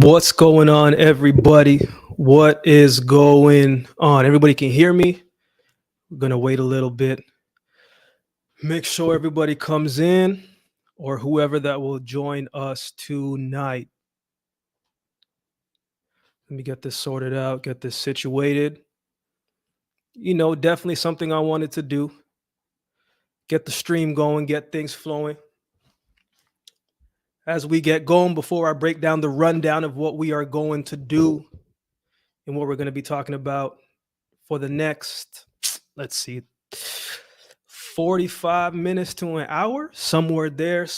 What's going on, everybody? What is going on? Everybody can hear me? We're going to wait a little bit. Make sure everybody comes in or whoever that will join us tonight. Let me get this sorted out, get this situated. Definitely something I wanted to do. Get the stream going, get things flowing. As we get going, before I break down the rundown of what we are going to do and what we're going to be talking about for the next, let's see, 45 minutes to an hour, somewhere there.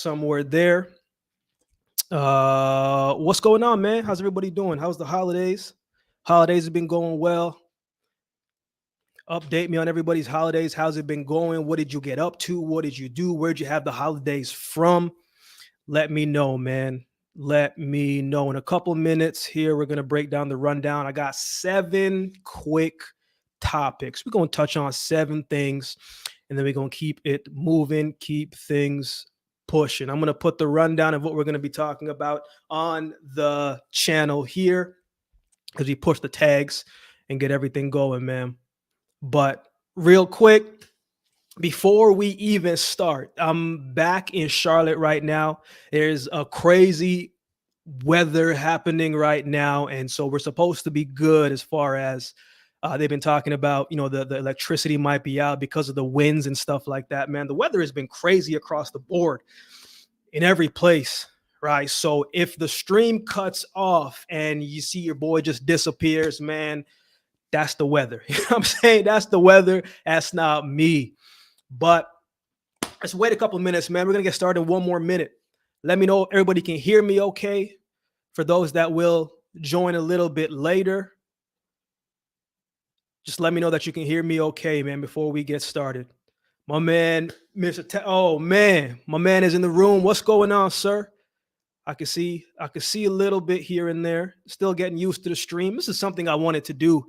What's going on, man? How's everybody doing? How's the holidays? Holidays have been going well. Update me on everybody's holidays. How's it been going? What did you get up to? What did you do? Where'd you have the holidays from? Let me know, man. Let me know. In a couple minutes here, we're going to break down the rundown. I got 7 quick topics. We're going to touch on 7 things, and then we're going to keep it moving, keep things pushing. I'm going to put the rundown of what we're going to be talking about on the channel here as we push the tags and get everything going, man. But real quick, before we even start, I'm back in Charlotte right now. There's a crazy weather happening right now, and so we're supposed to be good as far as they've been talking about, the electricity might be out because of the winds and stuff like that, man. The weather has been crazy across the board in every place, right? So if the stream cuts off and you see your boy just disappears, man, that's the weather. You know what I'm saying? That's the weather. That's not me. But let's wait a couple minutes, man. We're going to get started in 1 more minute. Let me know if everybody can hear me okay. For those that will join a little bit later, just let me know that you can hear me okay, man, before we get started. My man, oh, man, my man is in the room. What's going on, sir? I can see a little bit here and there. Still getting used to the stream. This is something I wanted to do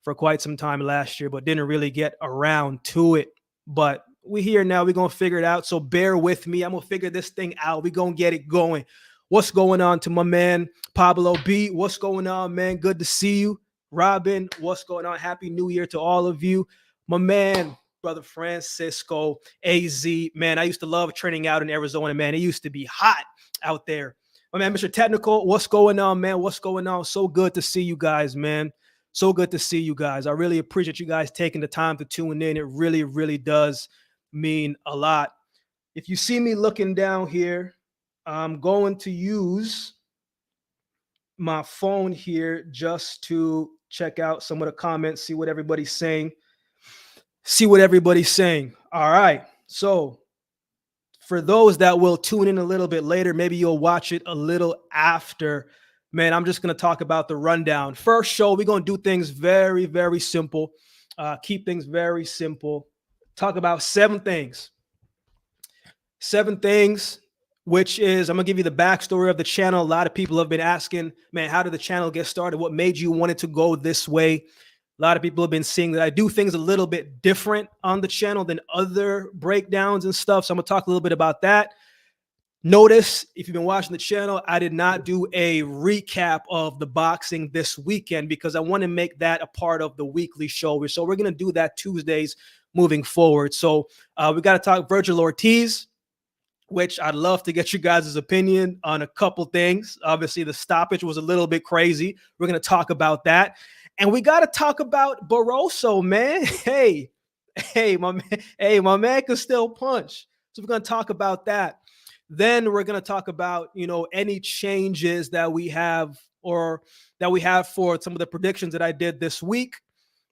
for quite some time last year, but didn't really get around to it. But we're here now. We're going to figure it out. So bear with me. I'm going to figure this thing out. We're going to get it going. What's going on to my man, Pablo B? What's going on, man? Good to see you. Robin, what's going on? Happy New Year to all of you. My man, Brother Francisco, AZ. Man, I used to love training out in Arizona, man. It used to be hot out there. My man, Mr. Technical, what's going on, man? What's going on? So good to see you guys, man. So good to see you guys. I really appreciate you guys taking the time to tune in. It really, really does mean a lot. If you see me looking down here, I'm going to use my phone here just to check out some of the comments, see what everybody's saying. All right. So for those that will tune in a little bit later, maybe you'll watch it a little after. Man, I'm just going to talk about the rundown. First show, we're going to do things very, very simple. Keep things very simple. Talk about 7 things. 7 things, which is, I'm going to give you the backstory of the channel. A lot of people have been asking, man, how did the channel get started? What made you want it to go this way? A lot of people have been seeing that I do things a little bit different on the channel than other breakdowns and stuff. So I'm going to talk a little bit about that. Notice, if you've been watching the channel, I did not do a recap of the boxing this weekend because I want to make that a part of the weekly show. So we're going to do that Tuesdays moving forward. So we got to talk Vergil Ortiz, which I'd love to get you guys' opinion on a couple things. Obviously, the stoppage was a little bit crazy. We're going to talk about that. And we got to talk about Barroso, man. Hey, my man can still punch. So we're going to talk about that. Then we're going to talk about, any changes that we have for some of the predictions that I did this week.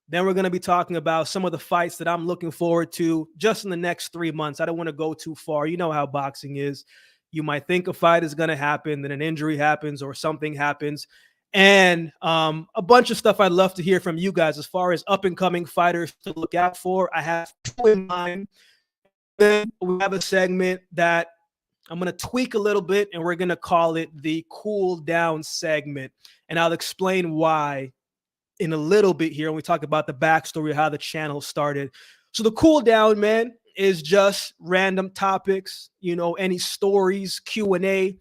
Then we're going to be talking about some of the fights that I'm looking forward to just in the next 3 months. I don't want to go too far. You know how boxing is. You might think a fight is going to happen, then an injury happens or something happens. And a bunch of stuff I'd love to hear from you guys as far as up-and-coming fighters to look out for. I have 2 in mind. Then we have a segment that I'm going to tweak a little bit, and we're going to call it the cool down segment. And I'll explain why in a little bit here when we talk about the backstory of how the channel started. So the cool down, man, is just random topics, any stories, Q&A,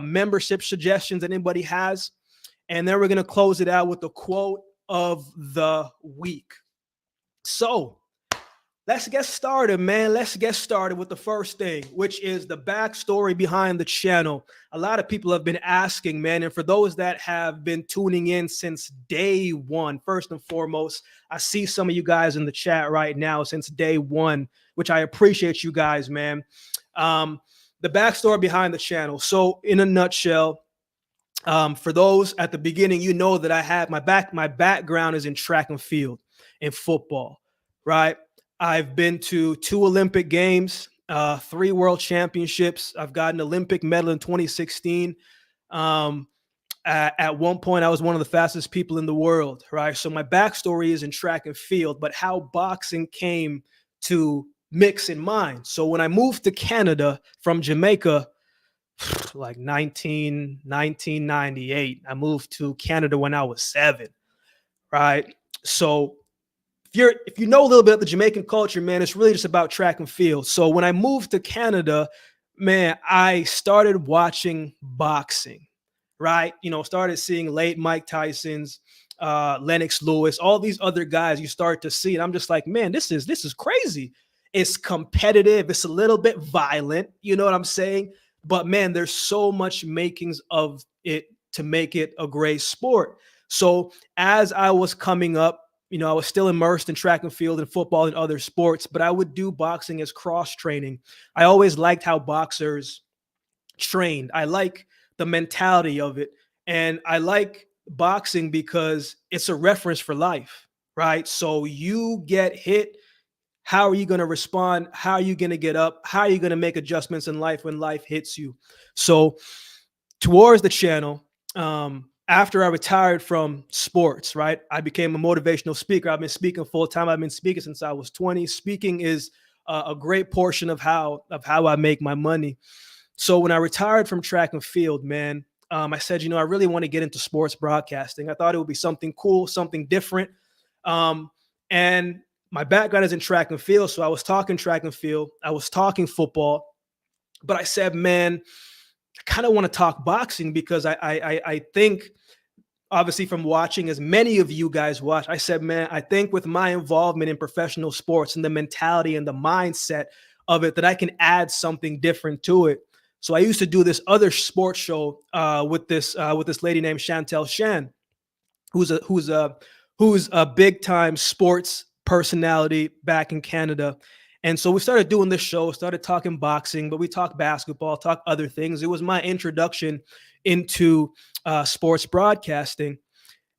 membership suggestions that anybody has. And then we're going to close it out with the quote of the week. So let's get started, man. Let's get started with the first thing, which is the backstory behind the channel. A lot of people have been asking, man. And for those that have been tuning in since day one, first and foremost, I see some of you guys in the chat right now since day one, which I appreciate you guys, man. The backstory behind the channel. So in a nutshell, for those at the beginning, you know that I have my background is in track and field and football, right? I've been to 2 Olympic Games, 3 World Championships. I've got an Olympic medal in 2016. At one point, I was one of the fastest people in the world, right? So my backstory is in track and field, but how boxing came to mix in mine. So when I moved to Canada from Jamaica, like 1998, I moved to Canada when I was 7, right? So if you know a little bit of the Jamaican culture, man, it's really just about track and field. So when I moved to Canada, man, I started watching boxing, right? Started seeing late Mike Tyson's, Lennox Lewis, all these other guys you start to see. And I'm just like, man, this is crazy. It's competitive. It's a little bit violent. You know what I'm saying? But man, there's so much makings of it to make it a great sport. So as I was coming up, I was still immersed in track and field and football and other sports, but I would do boxing as cross training. I always liked how boxers trained. I like the mentality of it. And I like boxing because it's a reference for life, right? So you get hit. How are you going to respond? How are you going to get up? How are you going to make adjustments in life when life hits you? So towards the channel, after I retired from sports, right, I became a motivational speaker. I've been speaking full time. I've been speaking since I was 20. Speaking is a great portion of how I make my money. So when I retired from track and field, man, I said, I really want to get into sports broadcasting. I thought it would be something cool, something different. And my background is in track and field. So I was talking track and field. I was talking football. But I said, man, I kind of want to talk boxing because I think, obviously from watching as many of you guys watch, I said, man, I think with my involvement in professional sports and the mentality and the mindset of it, that I can add something different to it. So I used to do this other sports show with this lady named Chantel Shan, who's a big time sports personality back in Canada. And so we started doing this show, started talking boxing, but we talked basketball, talked other things. It was my introduction into sports broadcasting.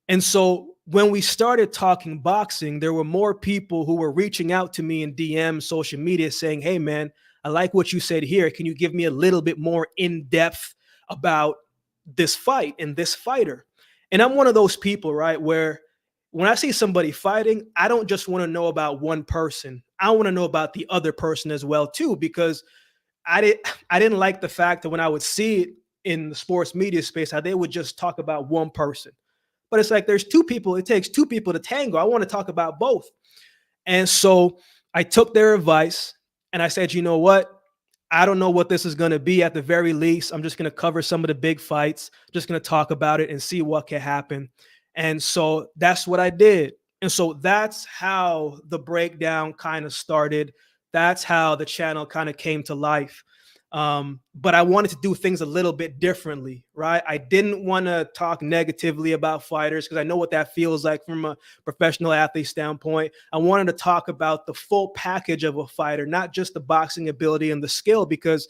And so when we started talking boxing, there were more people who were reaching out to me in DM, social media, saying, hey, man, I like what you said here. Can you give me a little bit more in depth about this fight and this fighter? And I'm one of those people, right, where when I see somebody fighting, I don't just want to know about one person. I want to know about the other person as well, too, because I didn't like the fact that when I would see it in the sports media space, how they would just talk about one person. But it's like there's 2 people. It takes 2 people to tango. I want to talk about both. And so I took their advice and I said, you know what? I don't know what this is going to be. At the very least, I'm just going to cover some of the big fights, just going to talk about it and see what can happen. And so that's what I did. And so that's how the breakdown kind of started. That's how the channel kind of came to life. But I wanted to do things a little bit differently, right? I didn't want to talk negatively about fighters because I know what that feels like from a professional athlete standpoint. I wanted to talk about the full package of a fighter, not just the boxing ability and the skill, because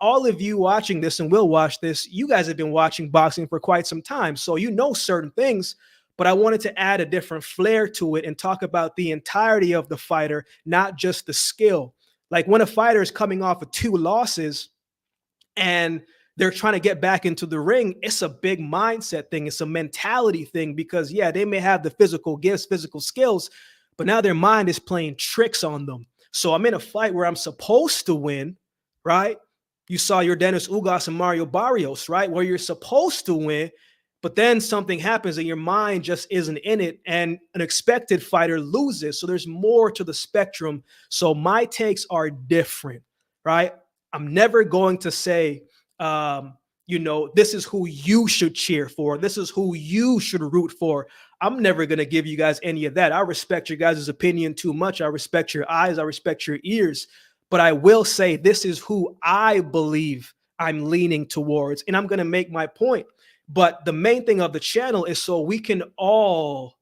all of you watching this and will watch this, you guys have been watching boxing for quite some time. So you know certain things, but I wanted to add a different flair to it and talk about the entirety of the fighter, not just the skill. Like when a fighter is coming off of 2 losses and they're trying to get back into the ring, it's a big mindset thing. It's a mentality thing because, yeah, they may have the physical gifts, physical skills, but now their mind is playing tricks on them. So I'm in a fight where I'm supposed to win, right? You saw your Dennis Ugas and Mario Barrios, right? Where you're supposed to win, but then something happens and your mind just isn't in it and an expected fighter loses. So there's more to the spectrum. So my takes are different, right? I'm never going to say this is who you should cheer for. This is who you should root for. I'm never going to give you guys any of that. I respect your guys' opinion too much. I respect your eyes. I respect your ears. But I will say this is who I believe I'm leaning towards. And I'm going to make my point. But the main thing of the channel is so we can all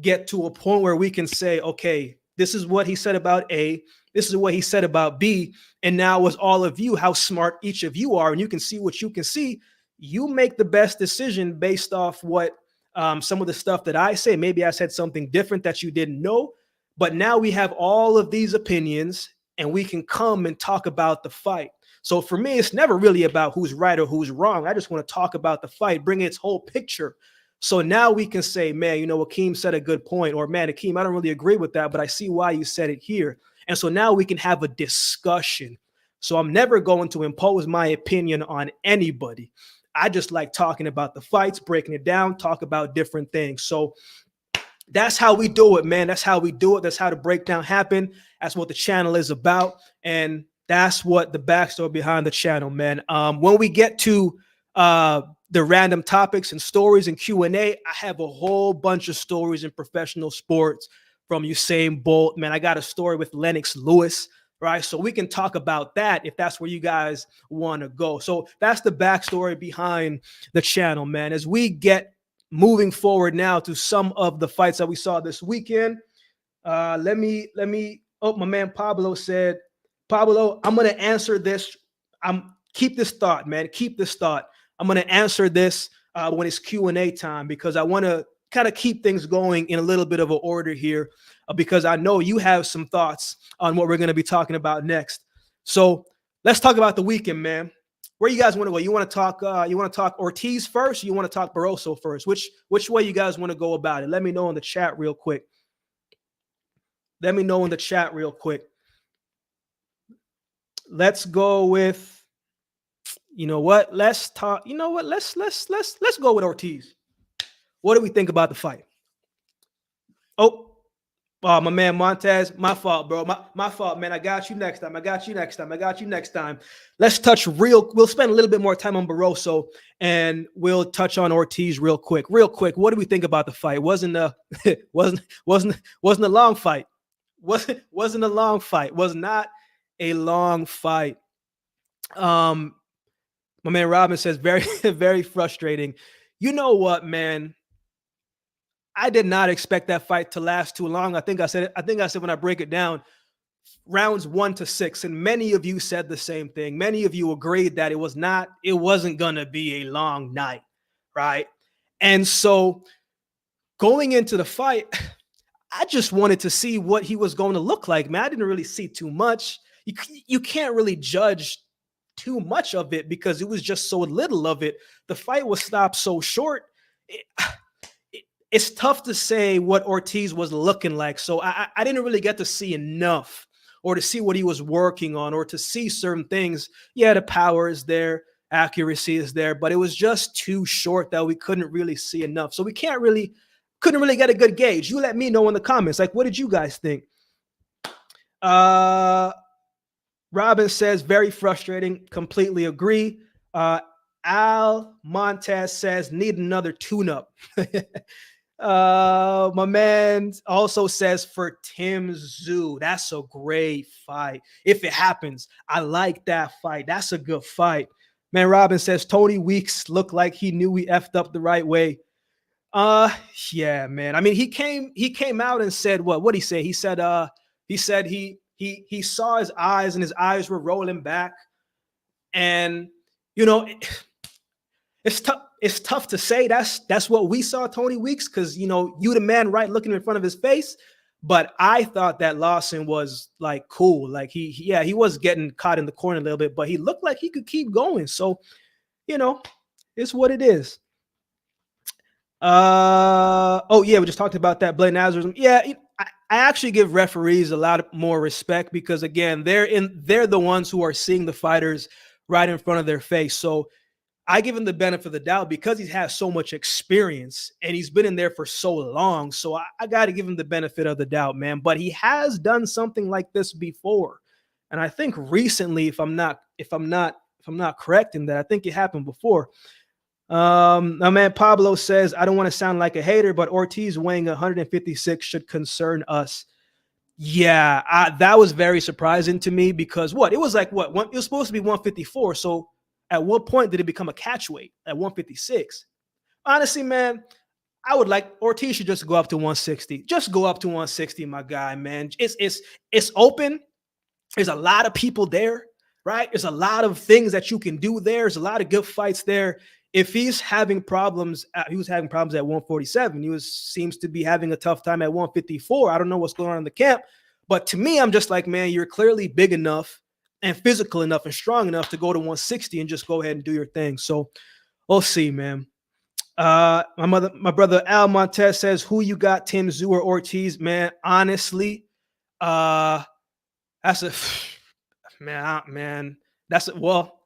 get to a point where we can say, okay, this is what he said about A. This is what he said about B. And now with all of you, how smart each of you are, and you can see what you can see, you make the best decision based off what some of the stuff that I say. Maybe I said something different that you didn't know, but now we have all of these opinions and we can come and talk about the fight. So for me, it's never really about who's right or who's wrong. I just want to talk about the fight, bring its whole picture. So now we can say, man, Akeem said a good point, or man, Akeem, I don't really agree with that, but I see why you said it here. And so now we can have a discussion. So I'm never going to impose my opinion on anybody. I just like talking about the fights, breaking it down, talk about different things. So that's how we do it, man. That's how we do it. That's how the breakdown happened. That's what the channel is about. And that's what the backstory behind the channel, man. When we get to the random topics and stories and Q&A, I have a whole bunch of stories in professional sports from Usain Bolt. Man, I got a story with Lennox Lewis, right? So we can talk about that if that's where you guys want to go. So that's the backstory behind the channel, man. As we get moving forward now to some of the fights that we saw this weekend, let me, my man Pablo said, Pablo, I'm going to answer this. Keep this thought, man. Keep this thought. I'm going to answer this when it's Q&A time, because I want to kind of keep things going in a little bit of an order here, because I know you have some thoughts on what we're going to be talking about next. So let's talk about the weekend, man. Where you guys want to go? You want to talk Ortiz first? Or you want to talk Barroso first? Which way you guys want to go about it? Let me know in the chat real quick. Let me know in the chat real quick. Let's go with, let's talk, let's go with Ortiz. What do we think about the fight? Oh, my man Montez, my fault, bro. My fault, man. I got you next time. I got you next time. Let's touch we'll spend a little bit more time on Barroso and we'll touch on Ortiz real quick. What do we think about the fight? Wasn't a long fight. Wasn't a long fight. Was not a long fight. My man Robin says very, very frustrating. You know what, man? I did not expect that fight to last too long. I think I said when I break it down, rounds 1 to 6, and many of you said the same thing. Many of you agreed that it wasn't gonna be a long night, right? And so going into the fight, I just wanted to see what he was going to look like, man. I didn't really see too much. You can't really judge too much of it because it was just so little of it. The fight was stopped so short. It's tough to say what Ortiz was looking like. So I didn't really get to see enough, or to see what he was working on, or to see certain things. Yeah, the power is there, accuracy is there, but it was just too short that we couldn't really see enough. So we couldn't really get a good gauge. You let me know in the comments. Like, what did you guys think? Robin says, very frustrating. Completely agree. Al Montez says, need another tune-up. My man also says, for Tim Tszyu, that's a great fight. If it happens, I like that fight. That's a good fight. Man, Robin says, Tony Weeks looked like he knew he effed up the right way. Yeah, man. I mean, he came out and said what'd he say? He said he saw his eyes and his eyes were rolling back. And it's tough to say that's what we saw Tony Weeks, because you the man right looking in front of his face. But I thought that Lawson was like cool. Like he was getting caught in the corner a little bit, but he looked like he could keep going. So, it's what it is. Oh yeah, we just talked about that Blade Nazarism. Yeah, I actually give referees a lot more respect, because again, they're the ones who are seeing the fighters right in front of their face. So I give him the benefit of the doubt because he has so much experience and he's been in there for so long. So I got to give him the benefit of the doubt, man. But he has done something like this before, and I think recently, if I'm not if I'm not correct in that. I think it happened before. My man Pablo says, I don't want to sound like a hater, but Ortiz weighing 156 should concern us. Yeah, that was very surprising to me because it was like it was supposed to be 154. So at what point did it become a catch weight at 156? Honestly, man, I would like Ortiz should just go up to 160. Just go up to 160, my guy, man. It's open. There's a lot of people there, right? There's a lot of things that you can do there. There's a lot of good fights there. If he's having problems, he was having problems at 147. Seems to be having a tough time at 154. I don't know what's going on in the camp, but to me, I'm just like, man, you're clearly big enough and physical enough and strong enough to go to 160 and just go ahead and do your thing. So we'll see, man. My brother Al Montez says, who you got, Tim Tszyu or Ortiz? Man, honestly, that's a man.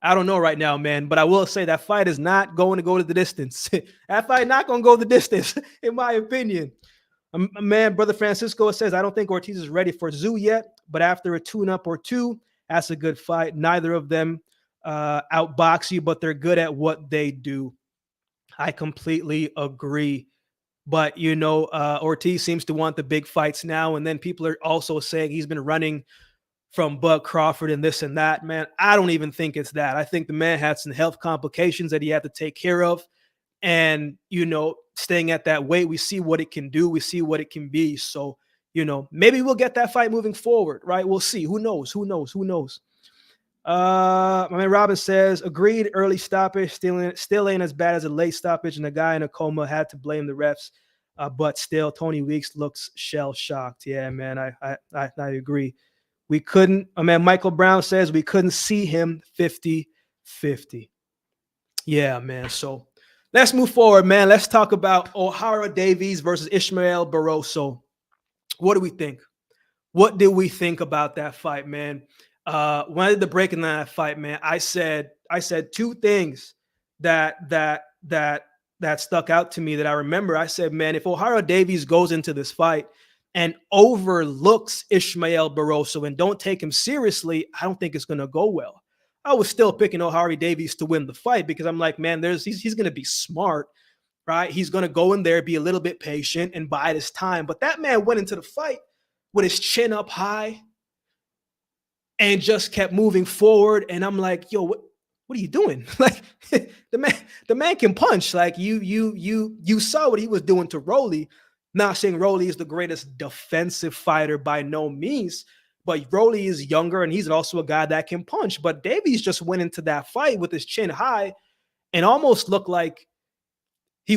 I don't know right now, man. But I will say that fight is not going to go to the distance. That fight not going to go the distance, in my opinion. Man, brother Francisco says, I don't think Ortiz is ready for Tszyu yet, but after a tune-up or two, that's a good fight. Neither of them outbox you, but they're good at what they do. I completely agree. But, Ortiz seems to want the big fights now. And then people are also saying he's been running from Bud Crawford and this and that. Man, I don't even think it's that. I think the man had some health complications that he had to take care of. And, staying at that weight, we see what it can do. We see what it can be. So, maybe we'll get that fight moving forward, right? We'll see. Who knows? My man Robin says, agreed, early stoppage still ain't as bad as a late stoppage, and the guy in a coma had to blame the refs. But still, Tony Weeks looks shell-shocked. Yeah, man, I agree. We couldn't, Michael Brown says we couldn't see him 50-50. Yeah, man. So let's move forward, man. Let's talk about Ohara Davies versus Ismael Barroso. What do we think? What did we think about that fight, man? When I did the break in that fight, man, I said two things that stuck out to me that I remember. I said, man, if Ohara Davies goes into this fight and overlooks Ismael Barroso and don't take him seriously, I don't think it's going to go well. I was still picking Ohara Davies to win the fight because I'm like, man, he's going to be smart, right? He's going to go in there, be a little bit patient and bide his time. But that man went into the fight with his chin up high and just kept moving forward. And I'm like, yo, what are you doing? Like the man can punch. Like you saw what he was doing to Rolly. Not saying Rolly is the greatest defensive fighter by no means, but Rolly is younger and he's also a guy that can punch. But Davies just went into that fight with his chin high and almost looked like he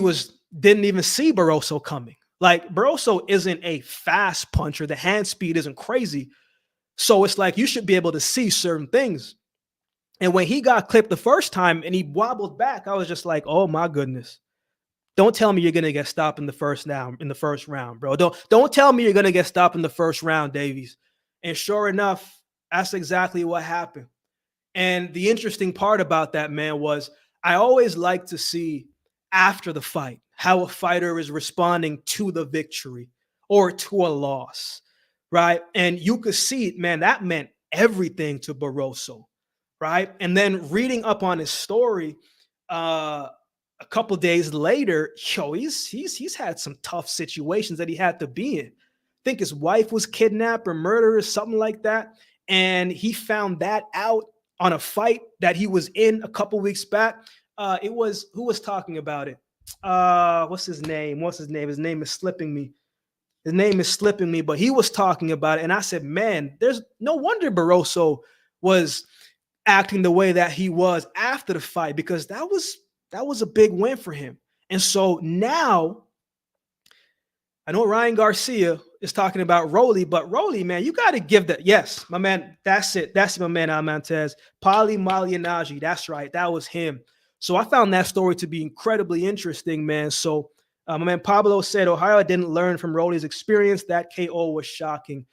didn't even see Barroso coming. Like Barroso isn't a fast puncher. The hand speed isn't crazy. So it's like you should be able to see certain things. And when he got clipped the first time and he wobbled back, I was just like, oh my goodness. Don't tell me you're going to get stopped in the first round, bro. Don't tell me you're going to get stopped in the first round, Davies. And sure enough, that's exactly what happened. And the interesting part about that, man, was I always like to see after the fight how a fighter is responding to the victory or to a loss. Right. And you could see it, man, that meant everything to Barroso. Right. And then reading up on his story a couple days later, he's had some tough situations that he had to be in. I think his wife was kidnapped or murdered or something like that. And he found that out on a fight that he was in a couple weeks back. Who was talking about it? What's his name? His name is slipping me. But he was talking about it. And I said, man, there's no wonder Barroso was acting the way that he was after the fight, because that was a big win for him. And so now I know Ryan Garcia is talking about Rolly, but Rolly, man, you got to give that. Yes, my man. That's it. That's my man, Almontez. Pali Malianaji. That's right. That was him. So I found that story to be incredibly interesting, man. So my man Pablo said Ohio didn't learn from Rolly's experience. That KO was shocking.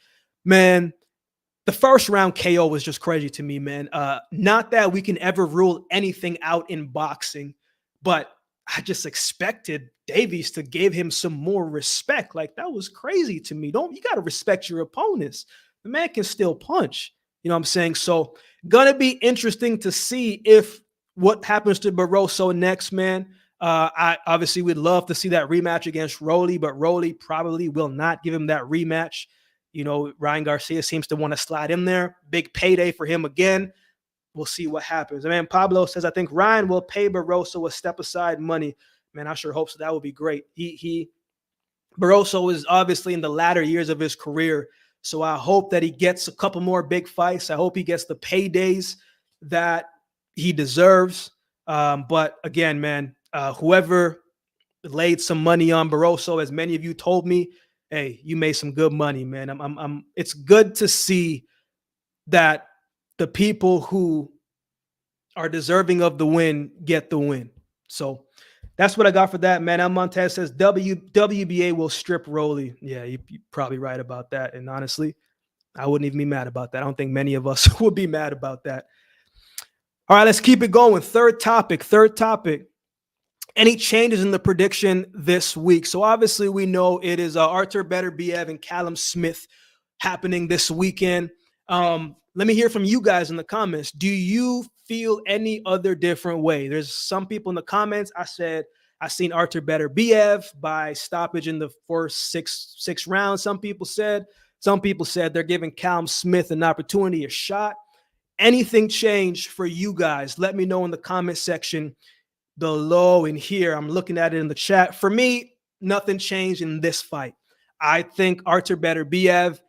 Man, the first round KO was just crazy to me, man. Not that we can ever rule anything out in boxing, but I just expected Davies to give him some more respect. Like, that was crazy to me. You got to respect your opponents. The man can still punch. You know what I'm saying? So gonna be interesting to see if what happens to Barroso next, man. I obviously would love to see that rematch against Rolly, but Rolly probably will not give him that rematch. You know, Ryan Garcia seems to want to slide in there. Big payday for him again. We'll see what happens. And man, Pablo says, I think Ryan will pay Barroso a step aside money. Man, I sure hope so. That would be great. Barroso is obviously in the latter years of his career. So I hope that he gets a couple more big fights. I hope he gets the paydays that he deserves. But again, man, whoever laid some money on Barroso, as many of you told me, hey, you made some good money, man. It's good to see that the people who are deserving of the win get the win. So that's what I got for that, man. El Montez says WBA will strip Rolly. Yeah, you're probably right about that. And honestly, I wouldn't even be mad about that. I don't think many of us would be mad about that. All right, let's keep it going. Third topic. Any changes in the prediction this week? So obviously we know it is Artur Beterbiev and Callum Smith happening this weekend. Let me hear from you guys in the comments. Do you feel any other different way? There's some people in the comments. I said I seen Artur Beterbiev by stoppage in the first six rounds. Some people said they're giving Callum Smith an opportunity, a shot. Anything change for you guys? Let me know in the comment section below. And here I'm looking at it in the chat. For me, nothing changed in this fight. I think Artur Beterbiev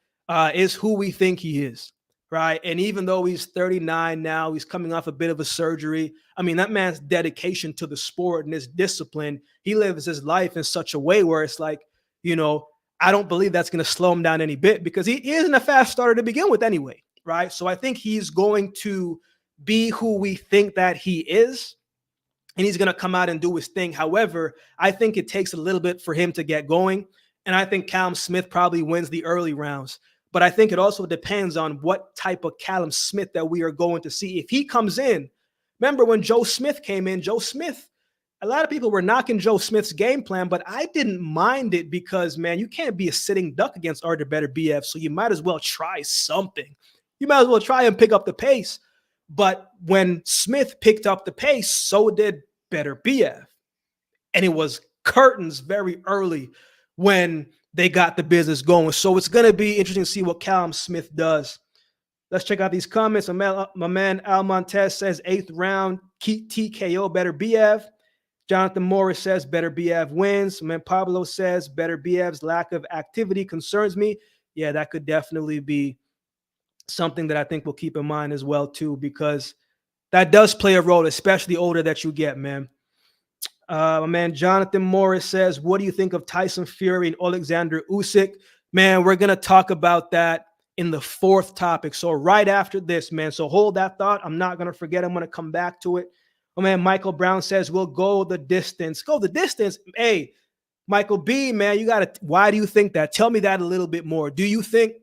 is who we think he is, right? And even though he's 39 now, he's coming off a bit of a surgery. I mean, that man's dedication to the sport and his discipline, he lives his life in such a way where it's like, you know, I don't believe that's going to slow him down any bit because he isn't a fast starter to begin with anyway, right? So I think he's going to be who we think that he is. And he's going to come out and do his thing. However, I think it takes a little bit for him to get going. And I think Callum Smith probably wins the early rounds. But I think it also depends on what type of Callum Smith that we are going to see. If he comes in, remember when Joe Smith came in, a lot of people were knocking Joe Smith's game plan, but I didn't mind it because, man, you can't be a sitting duck against Artur Beterbiev. So you might as well try something. You might as well try and pick up the pace. But when Smith picked up the pace, so did Beterbiev. And it was curtains very early when they got the business going. So it's going to be interesting to see what Callum Smith does. Let's check out these comments. My man Al Montez says 8th round, TKO Beterbiev. Jonathan Morris says Beterbiev wins. My man Pablo says Beterbiev's lack of activity concerns me. Yeah, that could definitely be something that I think we'll keep in mind as well, too, because that does play a role, especially the older that you get, man. My man Jonathan Morris says, what do you think of Tyson Fury and Alexander Usyk? Man, we're going to talk about that in the 4th topic. So right after this, man. So hold that thought. I'm not going to forget. I'm going to come back to it. My man Michael Brown says, we'll go the distance. Go the distance. Hey, Michael B, man, why do you think that? Tell me that a little bit more. Do you think,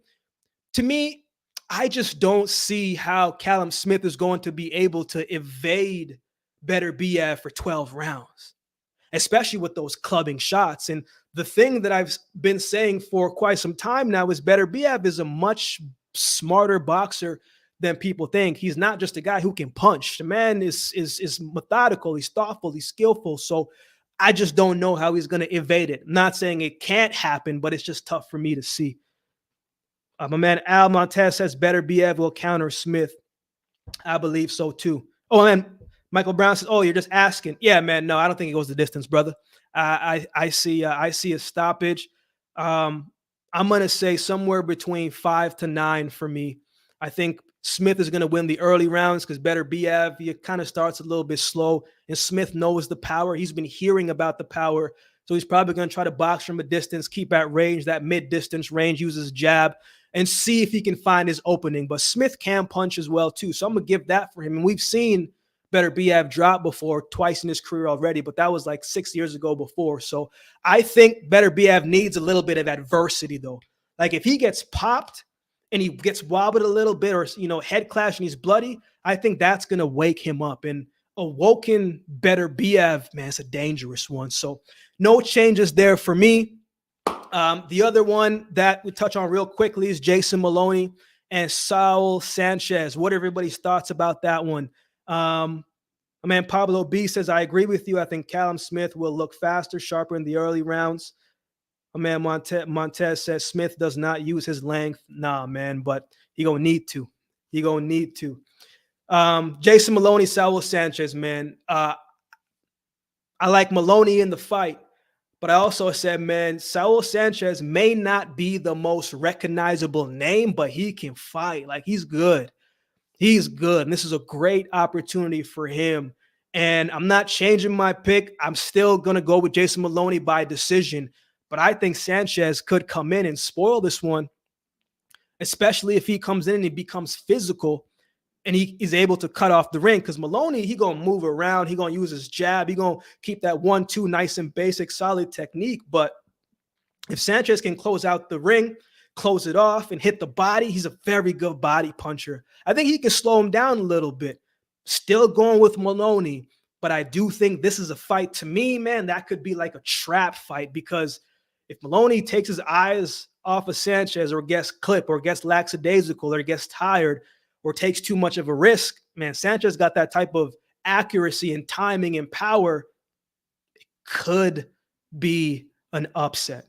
to me, I just don't see how Callum Smith is going to be able to evade Beterbiev for 12 rounds, especially with those clubbing shots. And the thing that I've been saying for quite some time now is Beterbiev is a much smarter boxer than people think. He's not just a guy who can punch. The man is methodical, he's thoughtful, he's skillful. So I just don't know how he's going to evade it. I'm not saying it can't happen, but it's just tough for me to see. My man Al Montez says Beterbiev will counter Smith. I believe so too. Oh, and Michael Brown says, "Oh, you're just asking." Yeah, man. No, I don't think it goes the distance, brother. I see a stoppage. I'm gonna say somewhere between 5 to 9 for me. I think Smith is gonna win the early rounds because Beterbiev, he kind of starts a little bit slow, and Smith knows the power. He's been hearing about the power, so he's probably gonna try to box from a distance, keep at range, that mid-distance range, use his jab, and see if he can find his opening. But Smith can punch as well too, so I'm gonna give that for him. And we've seen Beterbiev drop before twice in his career already, but that was like 6 years ago before. So I think Beterbiev needs a little bit of adversity though. Like if he gets popped and he gets wobbled a little bit, or head clash and he's bloody, I think that's gonna wake him up. And a woken Beterbiev, man, it's a dangerous one. So no changes there for me. The other one that we touch on real quickly is Jason Maloney and Saul Sanchez. What are everybody's thoughts about that one? My man Pablo B says, I agree with you. I think Callum Smith will look faster, sharper in the early rounds. My man Montez says Smith does not use his length. Nah, man, but he gonna need to. He gonna need to. Jason Maloney, Saul Sanchez, man. I like Maloney in the fight, but I also said, man, Saul Sanchez may not be the most recognizable name, but he can fight. Like, he's good. He's good. And this is a great opportunity for him. And I'm not changing my pick. I'm still going to go with Jason Maloney by decision. But I think Sanchez could come in and spoil this one, especially if he comes in and he becomes physical and he is able to cut off the ring. Because Maloney, he going to move around. He going to use his jab. He going to keep that 1-2 nice and basic, solid technique. But if Sanchez can close out the ring, close it off, and hit the body, he's a very good body puncher. I think he can slow him down a little bit. Still going with Maloney, but I do think this is a fight, to me, man, that could be like a trap fight, because if Maloney takes his eyes off of Sanchez or gets clipped or gets lackadaisical or gets tired or takes too much of a risk, man, Sanchez got that type of accuracy and timing and power. It could be an upset.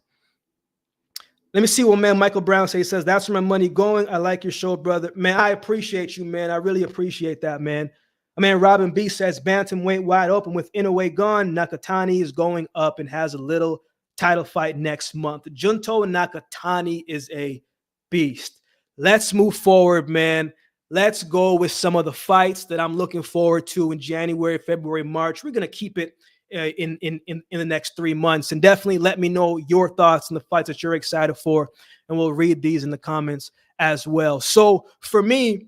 Let me see what man Michael Brown says. He says, that's where my money going. I like your show, brother. Man, I appreciate you, man. I really appreciate that, man. My man Robin B says, bantamweight wide open with Inoue gone. Nakatani is going up and has a little title fight next month. Junto Nakatani is a beast. Let's move forward, man. Let's go with some of the fights that I'm looking forward to in January, February, March. We're going to keep it in the next 3 months, and definitely let me know your thoughts on the fights that you're excited for, and we'll read these in the comments as well. So for me,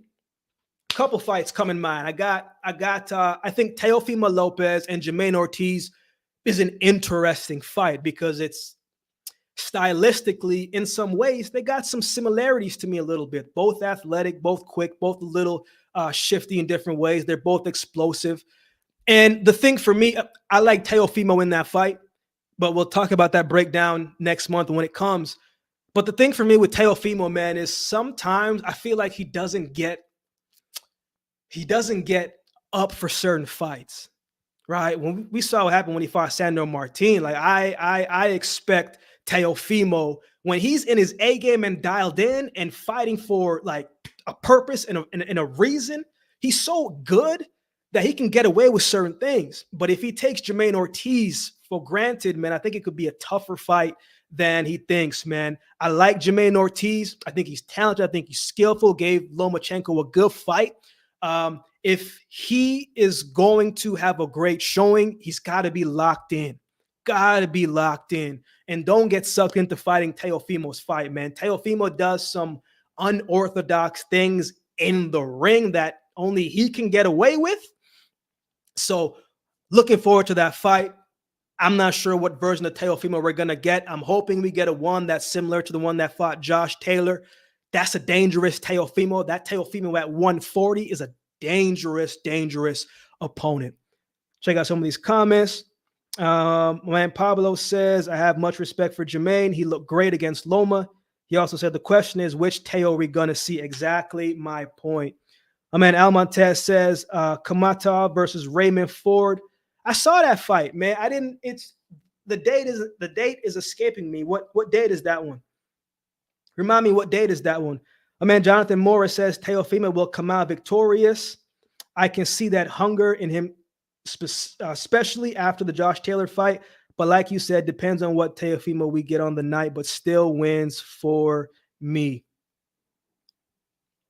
a couple fights come in mind. I think Teofimo Lopez and Jermaine Ortiz is an interesting fight because it's stylistically, in some ways, they got some similarities to me a little bit. Both athletic, both quick, both a little shifty in different ways. They're both explosive. And the thing for me, I like Teofimo in that fight, but we'll talk about that breakdown next month when it comes. But the thing for me with Teofimo, man, is sometimes I feel like he doesn't get up for certain fights, right? When we saw what happened when he fought Sandro Martin, like I expect Teofimo, when he's in his A game and dialed in and fighting for like a purpose and a reason, he's so good that he can get away with certain things. But if he takes Jermaine Ortiz for granted, man, I think it could be a tougher fight than he thinks, man. I like Jermaine Ortiz. I think he's talented. I think he's skillful. Gave Lomachenko a good fight. If he is going to have a great showing, he's got to be locked in. Got to be locked in. And don't get sucked into fighting Teofimo's fight, man. Teofimo does some unorthodox things in the ring that only he can get away with. So looking forward to that fight. I'm not sure what version of Teofimo we're going to get. I'm hoping we get a one that's similar to the one that fought Josh Taylor. That's a dangerous Teofimo. That Teofimo at 140 is a dangerous opponent. Check out some of these comments. Man Pablo says, I have much respect for Jermaine. He looked great against Loma. He also said, the question is, which Teo are we going to see? Exactly my point. My man Almontes says, Kamata versus Raymond Ford. I saw that fight, man. The date is escaping me. What date is that one? Remind me, what date is that one? My man Jonathan Morris says Teofimo will come out victorious. I can see that hunger in him, especially after the Josh Taylor fight. But like you said, depends on what Teofimo we get on the night, but still wins for me.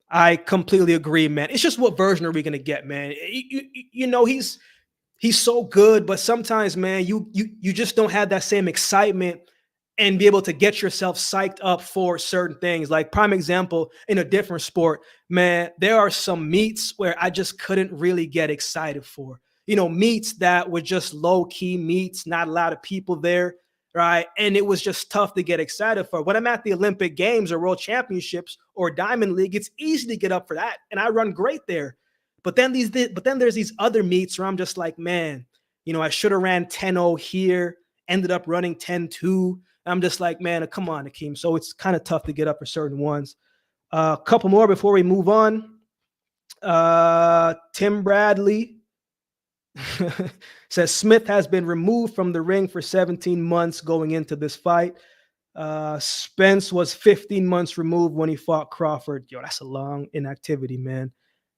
I completely agree, man. It's just, what version are we going to get, man? You know, he's so good, but sometimes, man, you just don't have that same excitement and be able to get yourself psyched up for certain things. Like, prime example, in a different sport, man, there are some meets where I just couldn't really get excited for. You know, meets that were just low-key meets, not a lot of people there, right? And it was just tough to get excited for. When I'm at the Olympic Games or World Championships or Diamond League, it's easy to get up for that, and I run great there. But then there's these other meets where I'm just like, man, you know, I should have ran 10-0 here, ended up running 10-2. I'm just like, man, come on, Akeem. So it's kind of tough to get up for certain ones. A couple more before we move on. Tim Bradley says Smith has been removed from the ring for 17 months going into this fight. Spence was 15 months removed when he fought Crawford. Yo, that's a long inactivity, man.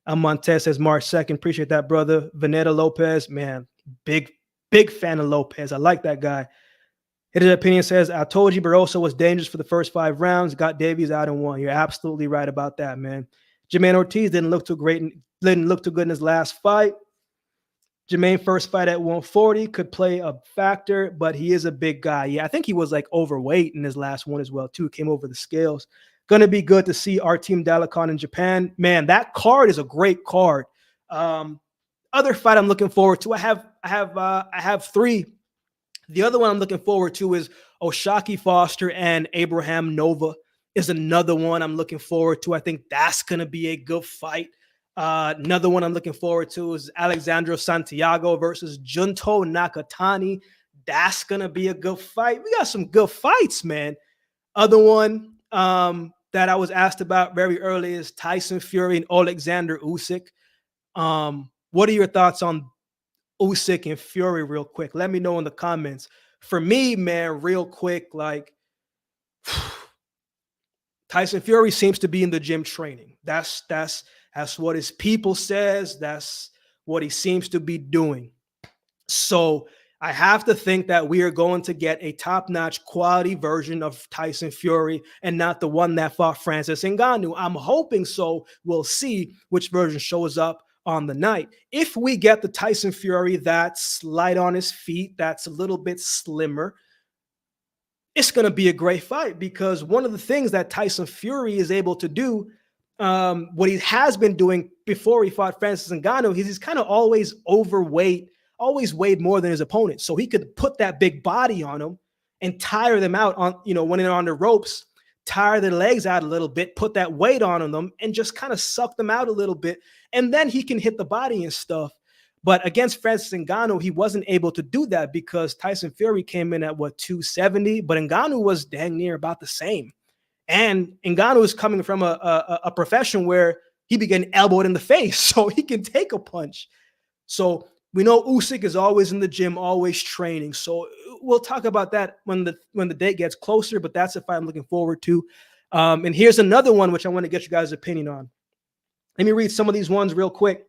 Montez says March 2nd. Appreciate that, brother. Veneta Lopez, man, big fan of Lopez. I like that guy. His opinion says, I told you Barroso was dangerous for the first 5 rounds, got Davies out in 1. You're absolutely right about that, man. Jermaine Ortiz didn't look too good in his last fight. Jermaine first fight at 140 could play a factor, but he is a big guy. Yeah, I think he was like overweight in his last one as well, too. Came over the scales. Going to be good to see our team Dalakon in Japan. Man, that card is a great card. Other fight I'm looking forward to. I have 3. The other one I'm looking forward to is Oshaki Foster and Abraham Nova is another one I'm looking forward to. I think that's going to be a good fight. Another one I'm looking forward to is Alexandro Santiago versus Junto Nakatani. That's going to be a good fight. We got some good fights, man. Other one that I was asked about very early is Tyson Fury and Alexander Usyk. What are your thoughts on Usyk and Fury real quick? Let me know in the comments. For me, man, real quick, like Tyson Fury seems to be in the gym training. That's what his people says. That's what he seems to be doing. So I have to think that we are going to get a top-notch quality version of Tyson Fury and not the one that fought Francis Ngannou. I'm hoping so. We'll see which version shows up on the night. If we get the Tyson Fury that's light on his feet, that's a little bit slimmer, it's going to be a great fight, because one of the things that Tyson Fury is able to do, what he has been doing before he fought Francis Ngannou, he's kind of always overweight, always weighed more than his opponent. So he could put that big body on him and tire them out on, when they're on the ropes, tire their legs out a little bit, put that weight on them and just kind of suck them out a little bit. And then he can hit the body and stuff. But against Francis Ngannou, he wasn't able to do that because Tyson Fury came in at 270, but Ngannou was dang near about the same. And Ngannou is coming from a profession where he be getting elbowed in the face, so he can take a punch. So we know Usyk is always in the gym, always training. So we'll talk about that when the date gets closer, but that's a fight I'm looking forward to. And here's another one which I want to get you guys' opinion on. Let me read some of these ones real quick.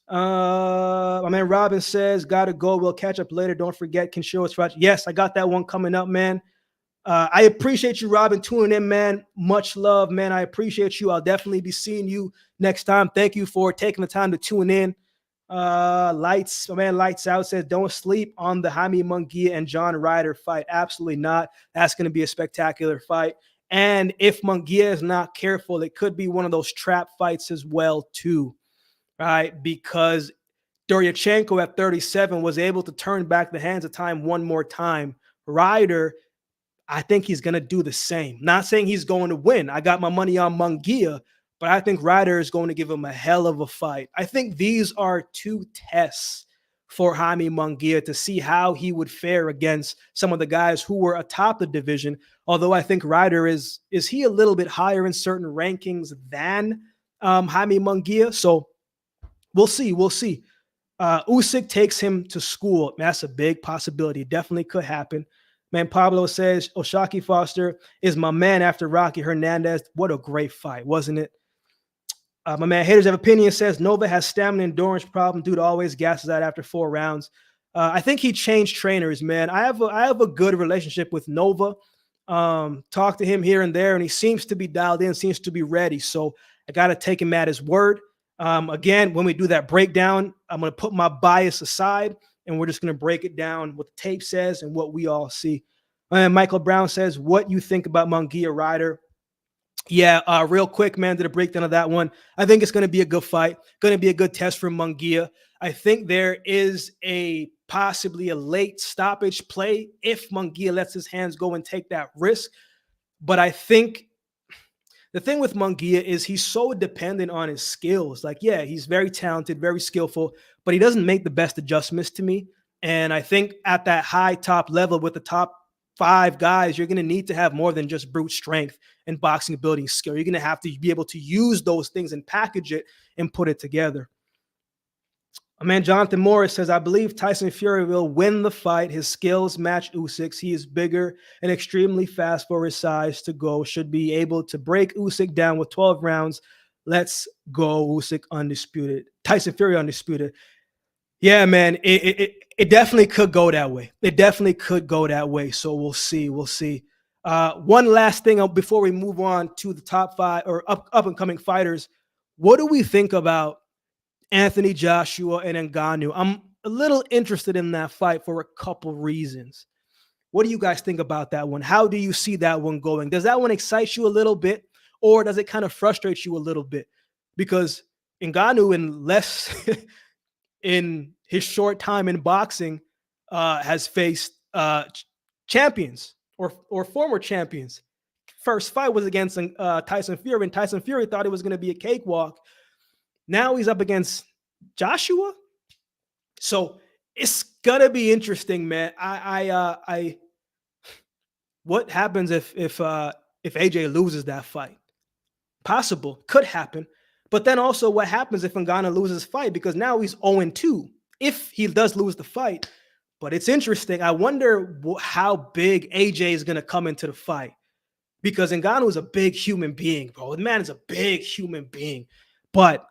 My man Robin says, gotta go. We'll catch up later. Don't forget, can show us right. Yes, I got that one coming up, man. I appreciate you, Robin, tuning in, man. Much love, man. I appreciate you. I'll definitely be seeing you next time. Thank you for taking the time to tune in. Lights, my man Lights Out says, don't sleep on the Jaime Munguia and John Ryder fight. Absolutely not. That's going to be a spectacular fight. And if Munguia is not careful, it could be one of those trap fights as well, too. Right? Because Doryachenko at 37 was able to turn back the hands of time one more time. Ryder, I think he's going to do the same. Not saying he's going to win. I got my money on Munguia, but I think Ryder is going to give him a hell of a fight. I think these are 2 tests for Jaime Munguia to see how he would fare against some of the guys who were atop the division. Although I think Ryder is he a little bit higher in certain rankings than Jaime Munguia. So we'll see. We'll see. Usyk takes him to school. That's a big possibility. Definitely could happen. Man, Pablo says, Oshaki Foster is my man after Rocky Hernandez. What a great fight, wasn't it? My man Haters Have Opinion says, Nova has stamina endurance problem. Dude always gasses out after 4 rounds. I think he changed trainers, man. I have a good relationship with Nova. Talk to him here and there, and he seems to be dialed in, seems to be ready. So I got to take him at his word. Again, when we do that breakdown, I'm going to put my bias aside, and we're just going to break it down what the tape says and what we all see. And Michael Brown says, what you think about Munguia Ryder? Yeah, real quick, man, did a breakdown of that one. I think it's going to be a good fight, going to be a good test for Munguia. I think there is possibly a late stoppage play if Munguia lets his hands go and take that risk. But I think the thing with Munguia is he's so dependent on his skills. Like, yeah, he's very talented, very skillful, but he doesn't make the best adjustments to me. And I think at that high top level with the top 5 guys, you're going to need to have more than just brute strength and boxing ability and skill. You're going to have to be able to use those things and package it and put it together. My man Jonathan Morris says, I believe Tyson Fury will win the fight. His skills match Usyk's. He is bigger and extremely fast for his size to go. Should be able to break Usyk down with 12 rounds. Let's go, Usyk undisputed. Tyson Fury undisputed. Yeah, man, it definitely could go that way. It definitely could go that way. So we'll see. We'll see. One last thing before we move on to the top 5 or up and coming fighters. What do we think about Anthony Joshua and Ngannou? I'm a little interested in that fight for a couple reasons. What do you guys think about that one? How do you see that one going? Does that one excite you a little bit, or does it kind of frustrate you a little bit? Because Ngannou, in his short time in boxing, has faced champions or former champions. First fight was against Tyson Fury, and Tyson Fury thought it was going to be a cakewalk. Now he's up against Joshua. So it's gonna be interesting, man. What happens if AJ loses that fight? Possible, could happen. But then also, what happens if Ngannou loses fight? Because now he's 0-2 if he does lose the fight. But it's interesting. I wonder how big AJ is gonna come into the fight, because Ngannou is a big human being, bro. The man is a big human being. But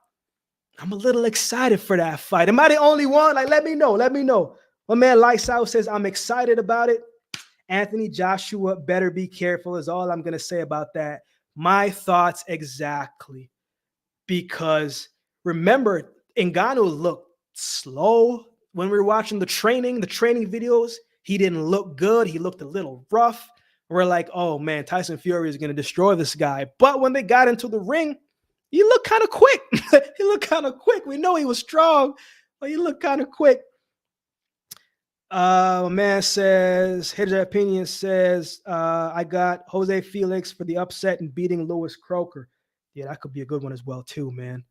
I'm a little excited for that fight. Am I the only one? Like, let me know. Let me know. My man Lights Out says, I'm excited about it. Anthony Joshua better be careful is all I'm going to say about that. My thoughts exactly. Because remember, Ngannou looked slow when we were watching the training videos. He didn't look good. He looked a little rough. We're like, oh, man, Tyson Fury is going to destroy this guy. But when they got into the ring, he looked kind of quick. He looked kind of quick. We know he was strong, but he looked kind of quick. Man says, his opinion says, I got Jose Felix for the upset and beating Lewis Croker. Yeah, that could be a good one as well, too, man.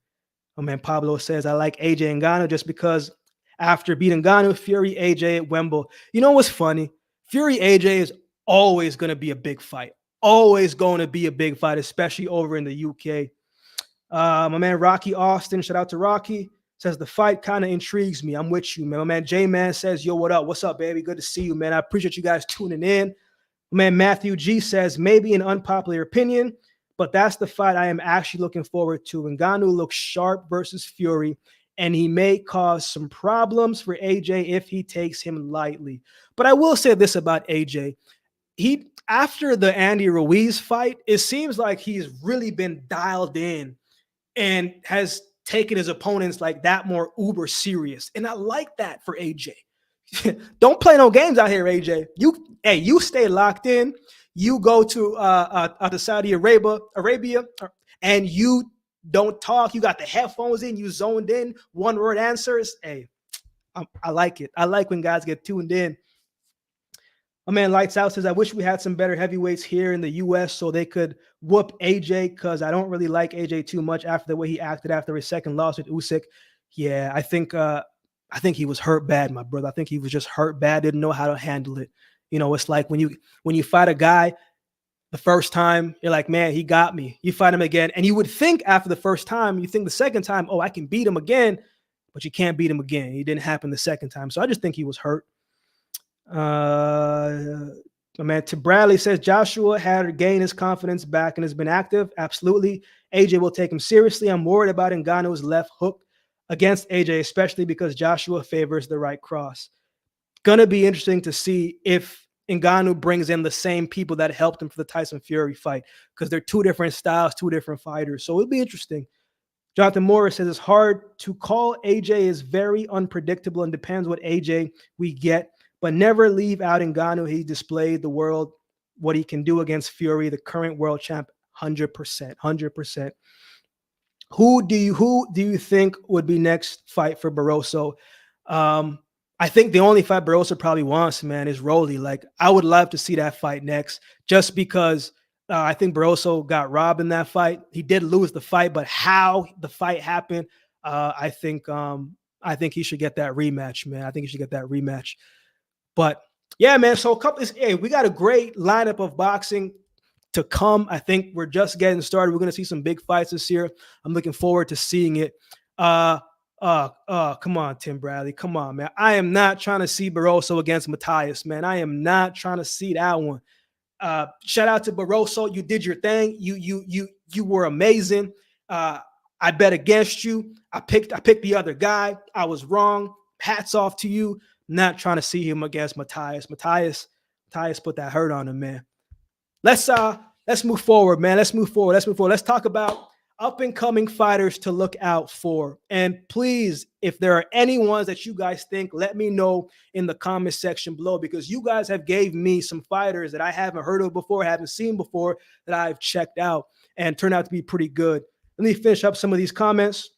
Oh, man, Pablo says, I like AJ Ngannou just because after beating Ngannou, Fury, AJ at Wembley. You know what's funny? Fury, AJ is always going to be a big fight. Always going to be a big fight, especially over in the UK. My man Rocky Austin, shout out to Rocky, says the fight kind of intrigues me. I'm with you, man. My man J-Man says, yo, what up? What's up, baby? Good to see you, man. I appreciate you guys tuning in. My man Matthew G says, maybe an unpopular opinion, but that's the fight I am actually looking forward to. Ngannou looks sharp versus Fury, and he may cause some problems for AJ if he takes him lightly. But I will say this about AJ. After the Andy Ruiz fight, it seems like he's really been dialed in and has taken his opponents like that more uber serious. And I like that for AJ. Don't play no games out here, AJ. You stay locked in. You go to Saudi Arabia, and you don't talk. You got the headphones in. You zoned in. One word answers. Hey, I like it. I like when guys get tuned in. My man Lights Out says, I wish we had some better heavyweights here in the U.S. so they could whoop AJ, because I don't really like AJ too much after the way he acted after his second loss with Usyk. Yeah, I think he was hurt bad, my brother. I think he was just hurt bad, didn't know how to handle it. You know, it's like when you fight a guy the first time, you're like, man, he got me. You fight him again, and you would think after the first time, you think the second time, oh, I can beat him again, but you can't beat him again. It didn't happen the second time. So I just think he was hurt. My man Tim Bradley says Joshua had regained his confidence back and has been active. Absolutely. AJ will take him seriously. I'm worried about Ngannou's left hook against AJ, especially because Joshua favors the right cross. Gonna be interesting to see if Ngannou brings in the same people that helped him for the Tyson Fury fight, because they're two different styles, two different fighters. So it'll be interesting. Jonathan Morris says it's hard to call. AJ is very unpredictable and depends what AJ we get, but never leave out Ngannou. He displayed the world what he can do against Fury, the current world champ, 100%, 100%. Who do you think would be next fight for Barroso? I think the only fight Barroso probably wants, man, is Rolly. Like, I would love to see that fight next, just because I think Barroso got robbed in that fight. He did lose the fight, but how the fight happened, I think he should get that rematch, man. I think he should get that rematch. But Yeah, man. So a couple, hey, we got a great lineup of boxing to come. I think we're just getting started. We're going to see some big fights this year. I'm looking forward to seeing it. Come on, Tim Bradley. Come on, man. I am not trying to see Barroso against Matthias, man. I am not trying to see that one. Shout out to Barroso. You did your thing. You were amazing. I bet against you. I picked the other guy. I was wrong. Hats off to you. Not trying to see him against Matthias. Matthias put that hurt on him, man. Let's move forward, man. Let's move forward. Let's talk about up and coming fighters to look out for. And please, if there are any ones that you guys think, let me know in the comment section below, because you guys have gave me some fighters that I haven't heard of before, haven't seen before, that I've checked out and turned out to be pretty good. Let me finish up some of these comments.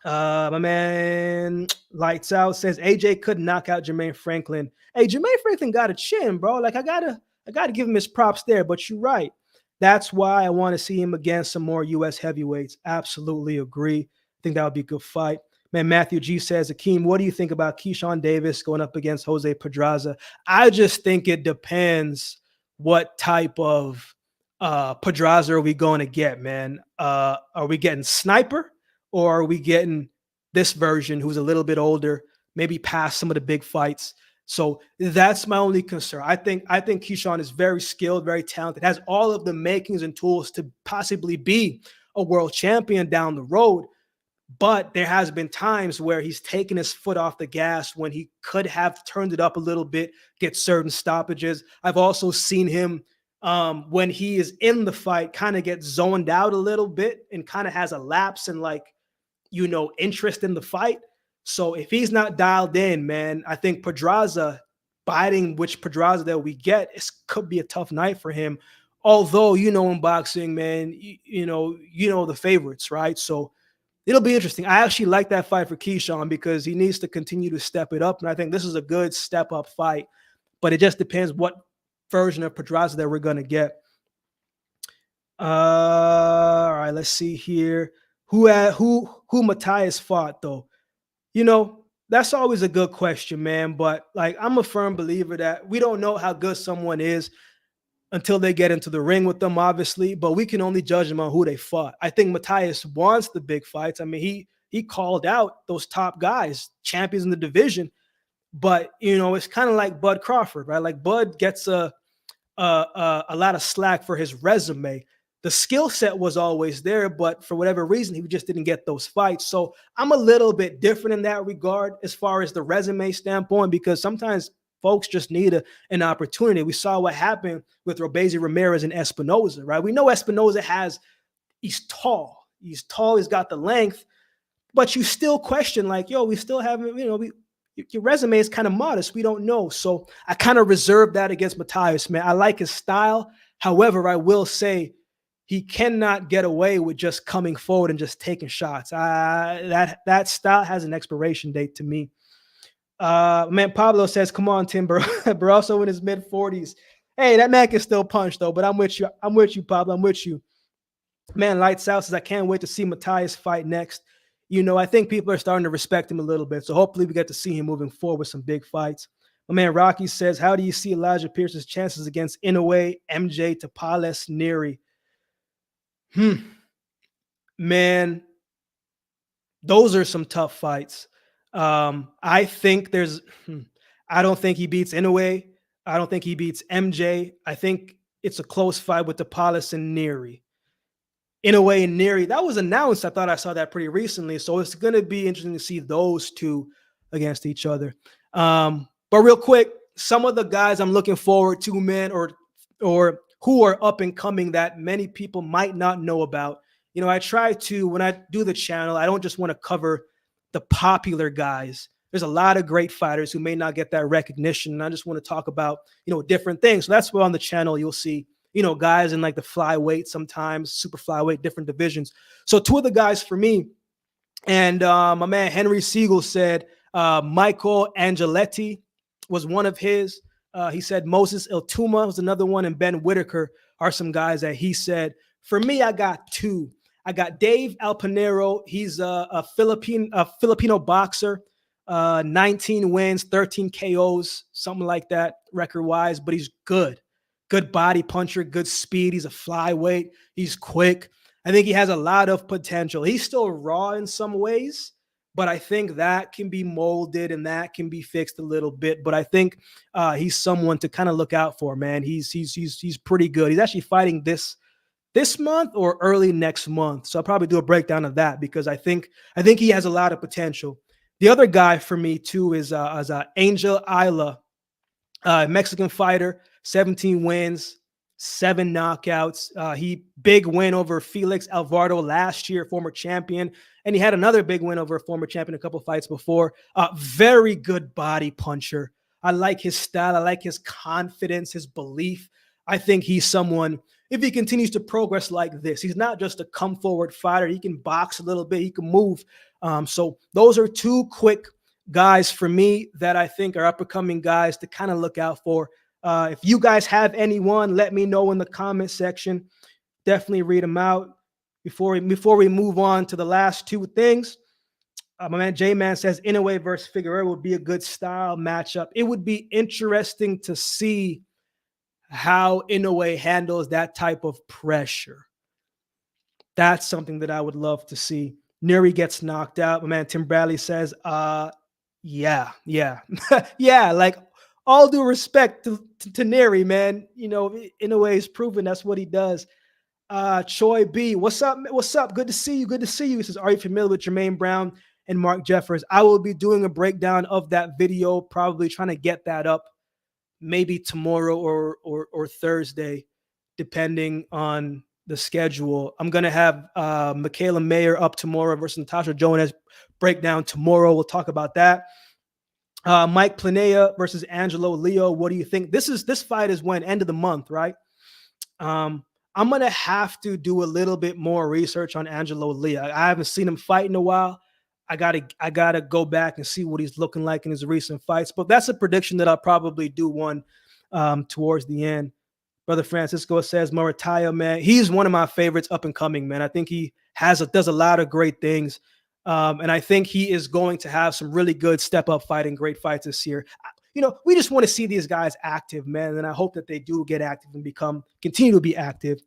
My man Lights Out says AJ could knock out Jermaine Franklin. Hey, Jermaine Franklin got a chin, bro. Like I gotta give him his props there. But you're right. That's why I want to see him against some more U.S. heavyweights. Absolutely agree. I think that would be a good fight. Man, Matthew G says, Akeem, what do you think about Keyshawn Davis going up against Jose Pedraza? I just think it depends what type of Pedraza are we going to get, man. Are we getting Sniper? Or are we getting this version who's a little bit older, maybe past some of the big fights? So that's my only concern. I think Keyshawn is very skilled, very talented, has all of the makings and tools to possibly be a world champion down the road. But there has been times where he's taken his foot off the gas when he could have turned it up a little bit, get certain stoppages. I've also seen him when he is in the fight kind of get zoned out a little bit and kind of has a lapse in interest in the fight. So if he's not dialed in, man, I think Pedraza, biting which Pedraza that we get, could be a tough night for him. Although, in boxing, man, you know the favorites, right? So it'll be interesting. I actually like that fight for Keyshawn because he needs to continue to step it up. And I think this is a good step up fight, but it just depends what version of Pedraza that we're going to get. All right, let's see here. Who Matthias fought though? That's always a good question, man. But I'm a firm believer that we don't know how good someone is until they get into the ring with them, obviously. But we can only judge them on who they fought. I think Matthias wants the big fights. I mean, he called out those top guys, champions in the division. But it's kind of like Bud Crawford, right? Like Bud gets a lot of slack for his resume. The skill set was always there, but for whatever reason, he just didn't get those fights. So I'm a little bit different in that regard as far as the resume standpoint, because sometimes folks just need an opportunity. We saw what happened with Robeisy Ramirez and Espinoza, right? We know Espinoza he's tall. He's got the length, but you still question we still haven't, your resume is kind of modest. We don't know. So I kind of reserve that against Matthias, man. I like his style. However, I will say, he cannot get away with just coming forward and just taking shots. That style has an expiration date to me. Man, Pablo says, come on, Tim. Barroso in his mid-40s. Hey, that man can still punch, though, but I'm with you. I'm with you, Pablo. I'm with you. Man, Lights Out says, I can't wait to see Matthias fight next. I think people are starting to respect him a little bit, so hopefully we get to see him moving forward with some big fights. My man, Rocky says, how do you see Elijah Pierce's chances against Inoue, MJ, Tapales, Neary? Man, those are some tough fights. I think I don't think he beats Inoue. I don't think he beats MJ. I think it's a close fight with Tapales and Neary. Inoue and Neary, that was announced. I thought I saw that pretty recently. So it's going to be interesting to see those two against each other. But real quick, some of the guys I'm looking forward to, man, or who are up and coming that many people might not know about. I try to, when I do the channel, I don't just want to cover the popular guys. There's a lot of great fighters who may not get that recognition. And I just want to talk about, different things. So that's where on the channel you'll see, guys in like the flyweight, sometimes super flyweight, different divisions. So two of the guys for me, and my man Henry Siegel said Michael Angeletti was one of his. He said Moses Iltuma was another one, and Ben Whitaker are some guys that he said. For me, I got two. I got Dave Alpanero. He's a Filipino boxer. 19 wins, 13 KOs, something like that record-wise, but he's good. Good body puncher, good speed. He's a flyweight. He's quick. I think he has a lot of potential. He's still raw in some ways, but I think that can be molded and that can be fixed a little bit. But I think he's someone to kind of look out for, man. He's pretty good. He's actually fighting this month or early next month. So I'll probably do a breakdown of that because I think he has a lot of potential. The other guy for me too is Angel Isla, Mexican fighter, 17 wins, 7 knockouts. He big win over Felix Alvarado last year, former champion, and he had another big win over a former champion a couple fights before. Very good body puncher. I like his style. I like his confidence, his belief. I think he's someone, if he continues to progress like this, he's not just a come forward fighter. He can box a little bit. He can move. So those are 2 quick guys for me that I think are up-and-coming guys to kind of look out for. If you guys have anyone, let me know in the comment section. Definitely read them out. Before we move on to the last 2 things, my man J-Man says Inoue versus Figueroa would be a good style matchup. It would be interesting to see how Inoue handles that type of pressure. That's something that I would love to see. Neri gets knocked out. My man Tim Bradley says, yeah. Yeah, like all due respect to Neri, man. You know, Inoue is proven that's what he does. Choi B, what's up? What's up? Good to see you. Good to see you. He says, are you familiar with Jermaine Brown and Mark Jeffers? I will be doing a breakdown of that video, probably trying to get that up maybe tomorrow or Thursday, depending on the schedule. I'm going to have Michaela Mayer up tomorrow versus Natasha Jonas breakdown tomorrow. We'll talk about that. Mike Planea versus Angelo Leo. What do you think? This fight is when? End of the month, right? I'm going to have to do a little bit more research on Angelo Leo. I haven't seen him fight in a while. I gotta go back and see what he's looking like in his recent fights. But that's a prediction that I'll probably do one towards the end. Brother Francisco says Marataya, man, he's one of my favorites up and coming, man. I think he does a lot of great things. And I think he is going to have some really good step up fighting, great fights this year. You know, we just want to see these guys active, man. And I hope that they do get active and continue to be active.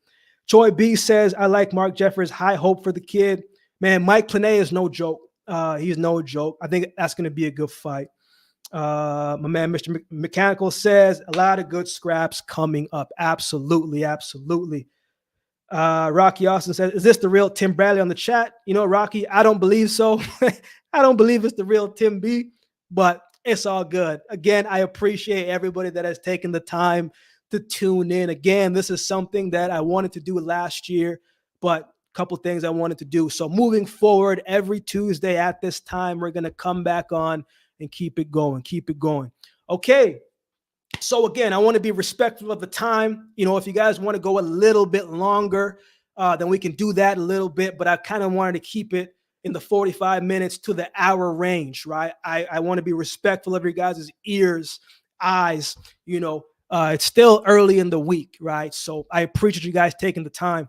Choi B says, I like Mark Jeffers. High hope for the kid. Man, Mike Planea is no joke. He's no joke. I think that's going to be a good fight. My man, Mr. Mechanical says a lot of good scraps coming up. Absolutely. Rocky Austin says, is this the real Tim Bradley on the chat? You know, Rocky, I don't believe so. I don't believe it's the real Tim B, but it's all good. Again, I appreciate everybody that has taken the time to tune in. Again, this is something that I wanted to do last year, but couple things I wanted to do. So moving forward, every Tuesday at this time, we're going to come back on and keep it going. Okay. So again, I want to be respectful of the time. You know, if you guys want to go a little bit longer, then we can do that a little bit, but I kind of wanted to keep it in the 45 minutes to the hour range, right? I want to be respectful of your guys' ears, eyes, you know, it's still early in the week, right? So I appreciate you guys taking the time.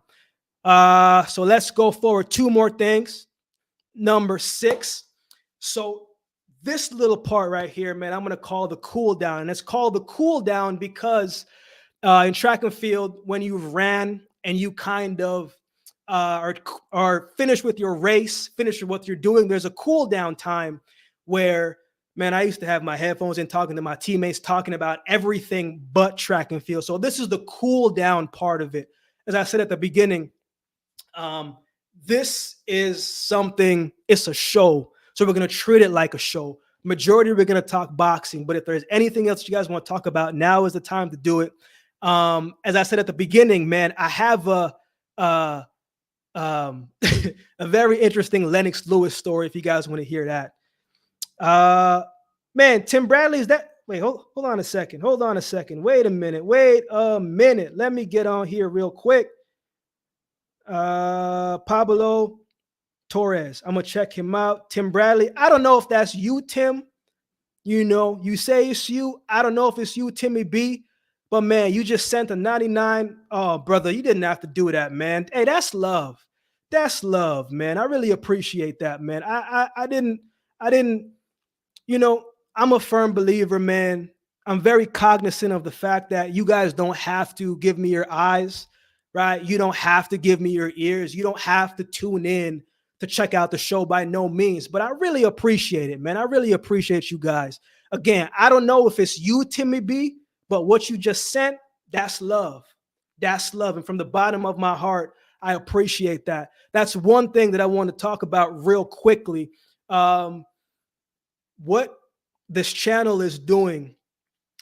So let's go forward. 2 more things. Number 6. So this little part right here, man, I'm going to call the cool down. And it's called the cool down because in track and field, when you've ran and you kind of are finished with your race, finished with what you're doing, there's a cool down time where, man, I used to have my headphones in talking to my teammates, talking about everything but track and field. So this is the cool down part of it. As I said at the beginning, this is something, it's a show. So we're going to treat it like a show. Majority, we're going to talk boxing, but if there's anything else you guys want to talk about, now is the time to do it. As I said at the beginning, man, I have a very interesting Lennox Lewis story if you guys want to hear that. Man, Tim Bradley, is that, wait, hold on a second. Wait a minute. Let me get on here real quick. Pablo Torres, I'm gonna check him out. Tim Bradley, I don't know if that's you, Tim. You know, you say it's you. I don't know if it's you, Timmy B, but man, you just sent a 99. Oh, brother, you didn't have to do that, man. Hey, that's love. That's love, man. I really appreciate that, man. I didn't you know, I'm a firm believer, man. I'm very cognizant of the fact that you guys don't have to give me your eyes, right? You don't have to give me your ears. You don't have to tune in to check out the show by no means. But I really appreciate it, man. I really appreciate you guys. Again, I don't know if it's you, Timmy B, but what you just sent, that's love. That's love. And from the bottom of my heart, I appreciate that. That's one thing that I want to talk about real quickly. What this channel is doing,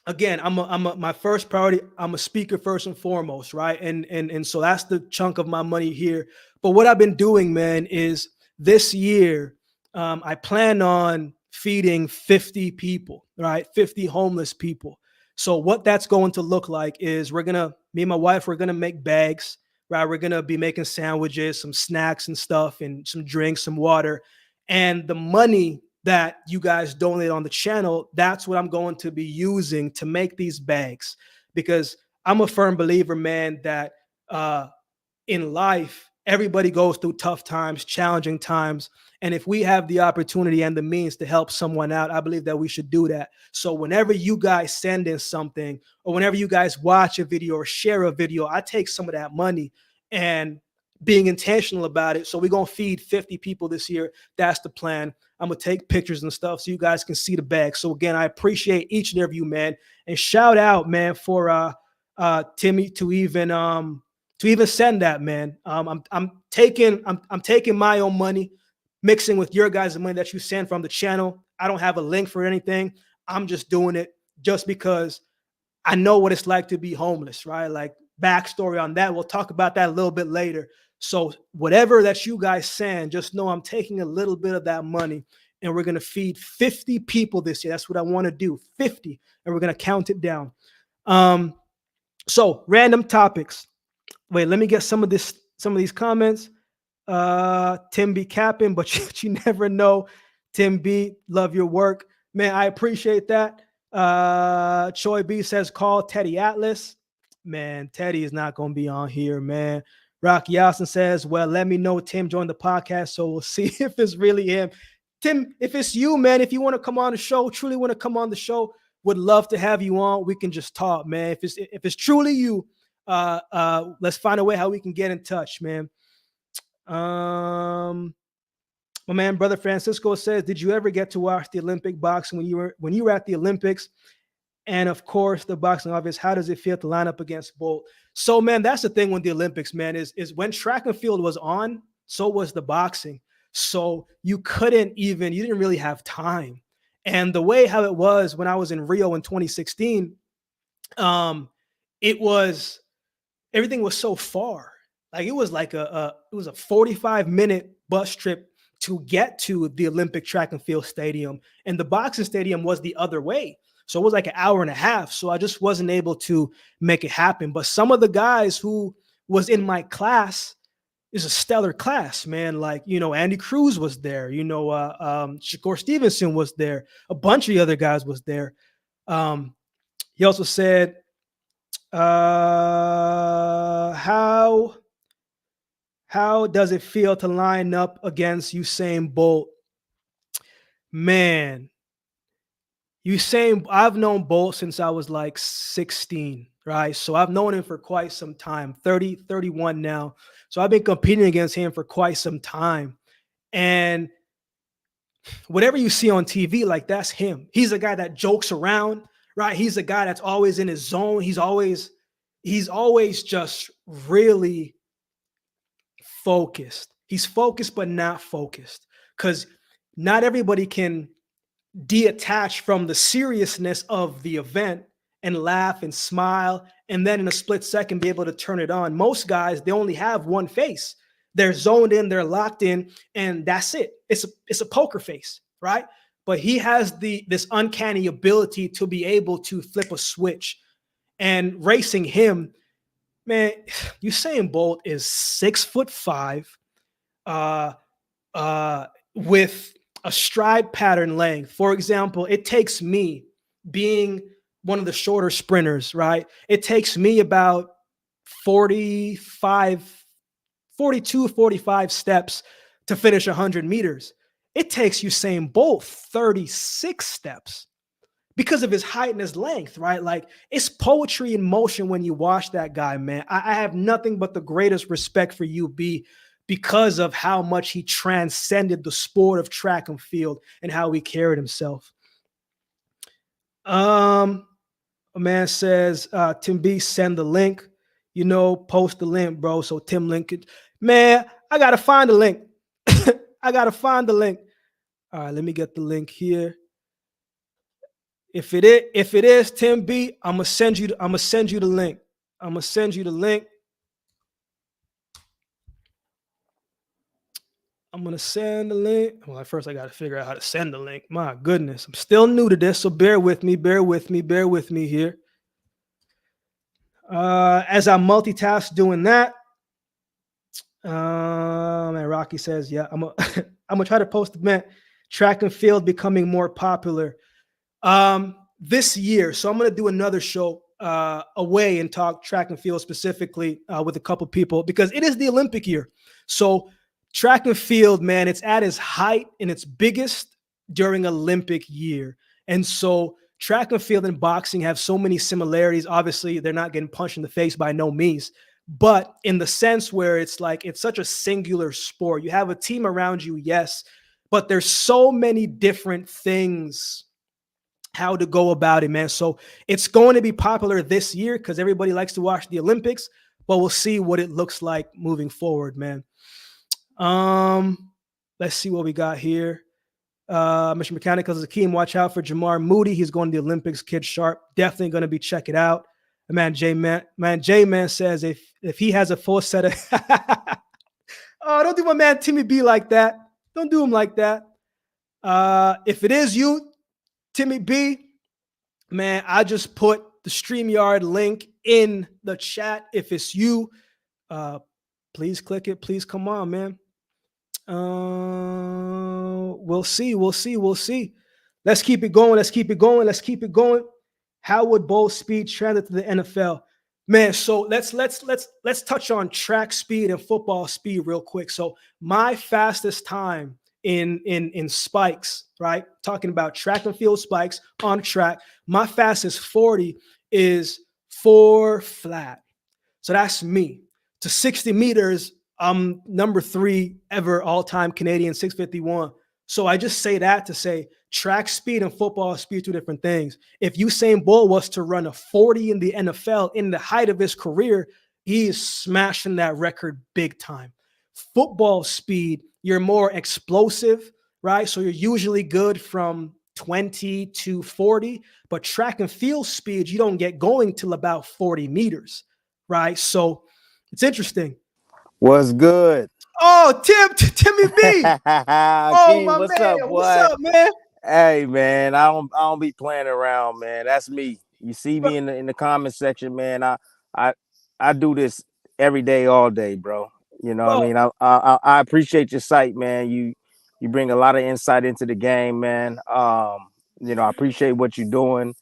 again, my first priority. I'm a speaker first and foremost, right? And so that's the chunk of my money here. But what I've been doing, man, is this year I plan on feeding 50 people, right? 50 homeless people. So what that's going to look like is me and my wife, we're gonna make bags, right? We're gonna be making sandwiches, some snacks and stuff, and some drinks, some water, and the money that you guys donate on the channel, that's what I'm going to be using to make these bags. Because I'm a firm believer, man, that in life, everybody goes through tough times, challenging times. And if we have the opportunity and the means to help someone out, I believe that we should do that. So whenever you guys send in something, or whenever you guys watch a video or share a video, I take some of that money and being intentional about it. So we're going to feed 50 people this year. That's the plan. I'm going to take pictures and stuff so you guys can see the bag. So again, I appreciate each and every you, man. And shout out, man, for Timmy to even send that, man. I'm taking my own money, mixing with your guys' money that you send from the channel. I don't have a link for anything. I'm just doing it just because I know what it's like to be homeless, right? Like, backstory on that. We'll talk about that a little bit later. So whatever that you guys send, just know I'm taking a little bit of that money and we're going to feed 50 people this year. That's what I want to do, 50, and we're going to count it down. So random topics. Wait, let me get some of these comments. Tim B capping, but you never know. Tim B, love your work, man. I appreciate that. Choi B says call Teddy Atlas. Man, Teddy is not going to be on here, man. Rocky Yelson says, well, let me know Tim joined the podcast, so we'll see if it's really him. Tim, if it's you, man, if you want to come on the show, truly want to come on the show, would love to have you on. We can just talk, man. If it's truly you, let's find a way how we can get in touch, man. My man, brother Francisco says, did you ever get to watch the Olympic boxing when you were at the Olympics? And of course, the boxing obvious. How does it feel to line up against Bolt? So, man, that's the thing with the Olympics, man, is when track and field was on, so was the boxing. So you didn't really have time. And the way how it was when I was in Rio in 2016, everything was so far. Like it was a 45-minute bus trip to get to the Olympic track and field stadium. And the boxing stadium was the other way. So it was like an hour and a half. So I just wasn't able to make it happen. But some of the guys who was in my class is a stellar class, man. Like, Andy Cruz was there, Shakur Stevenson was there. A bunch of the other guys was there. He also said, how does it feel to line up against Usain Bolt? Man, I've known Bolt since I was like 16, right? So I've known him for quite some time, 31 now. So I've been competing against him for quite some time. And whatever you see on TV, like that's him. He's a guy that jokes around, right? He's a guy that's always in his zone. He's always just really focused. He's focused, but not focused, because not everybody can detach from the seriousness of the event and laugh and smile and then in a split second be able to turn it on. Most guys, they only have one face. They're zoned in, they're locked in, and that's it. It's a poker face, right? But he has this uncanny ability to be able to flip a switch. And racing him, man, Usain Bolt is 6'5", with a stride pattern length. For example, it takes me, being one of the shorter sprinters, right? It takes me about 42, 45 steps to finish 100 meters. It takes Usain Bolt 36 steps because of his height and his length, right? Like, it's poetry in motion when you watch that guy, man. I have nothing but the greatest respect for UB because of how much he transcended the sport of track and field and how he carried himself. A man says, Tim B, send the link. Post the link, bro. So Tim link it. Man, I gotta find the link. I gotta find the link. All right, let me get the link here. If it is Tim B, I'm gonna send you the link. I'm gonna send you the link. I'm gonna send the link. Well, first I gotta figure out how to send the link. My goodness, I'm still new to this, so bear with me here. As I multitask doing that, and Rocky says, yeah, I'm gonna try to post the event. Track and field becoming more popular this year. So I'm gonna do another show away and talk track and field specifically with a couple people, because it is the Olympic year. So track and field, man, it's at its height and its biggest during Olympic year. And so track and field and boxing have so many similarities. Obviously, they're not getting punched in the face by no means, but in the sense where it's like, it's such a singular sport. You have a team around you, yes, but there's so many different things how to go about it, man. So it's going to be popular this year because everybody likes to watch the Olympics, but we'll see what it looks like moving forward, man. Let's see what we got here. Mr. Mechanicals, Akeem, watch out for Jamar Moody. He's going to the Olympics. Kid sharp, definitely going to be check it out. J Man says if he has a full set of oh, don't do my man Timmy B like that. Don't do him like that. If it is you, Timmy B, man, I just put the StreamYard link in the chat. If it's you, please click it. Please come on, man. We'll see. Let's keep it going. How would both speed translate to the NFL? Man, so let's touch on track speed and football speed real quick. So my fastest time in spikes, right? Talking about track and field spikes on track, my fastest 40 is 4 flat. So that's me. To 60 meters, I'm number 3 ever all-time Canadian, 651. So I just say that to say track speed and football speed, 2 different things. If Usain Bolt was to run a 40 in the NFL in the height of his career, he's smashing that record big time. Football speed, you're more explosive, right? So you're usually good from 20 to 40, but track and field speed, you don't get going till about 40 meters, right? So it's interesting. What's good? Oh, Timmy B. Oh, my what's man. up, boy? What's up, man? Hey, man, I don't be playing around, man. That's me. You see me in the comment section, man. I do this every day, all day, bro. You know what I mean? I appreciate your site, man. You bring a lot of insight into the game, man. I appreciate what you're doing.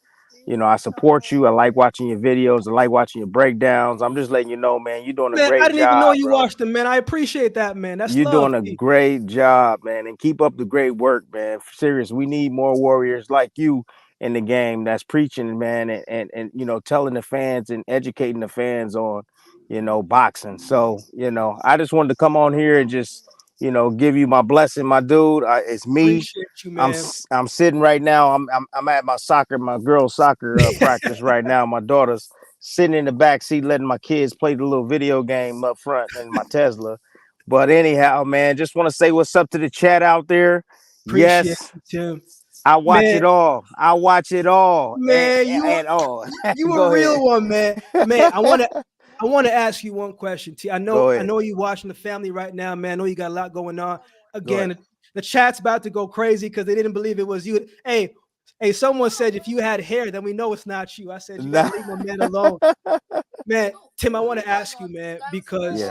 I support you. I like watching your videos. I like watching your breakdowns. I'm just letting you know, man, you're doing a Man, great I job. didn't even know you bro. watched them, man. I appreciate that, man. That's You're love. doing a great job, man, and keep up the great work, man. Serious, we need more warriors like you in the game that's preaching, man, and telling the fans and educating the fans on, boxing. So, I just wanted to come on here and just, give you my blessing, my dude. It's me. Appreciate you, man. I'm sitting right now. I'm at my girls' soccer practice right now. My daughter's sitting in the back seat, letting my kids play the little video game up front in my Tesla. But anyhow, man, just want to say what's up to the chat out there. Appreciate Yes, you, Tim. I watch it all. I watch it all. Man, and all. you a real one, man. Man, I want to ask you one question, T. I know you watching the family right now, man. I know you got a lot going on. Again, the chat's about to go crazy because they didn't believe it was you. Hey, someone said if you had hair, then we know it's not you. I said you gotta leave my man alone. Man, Tim, I want to ask you, man, because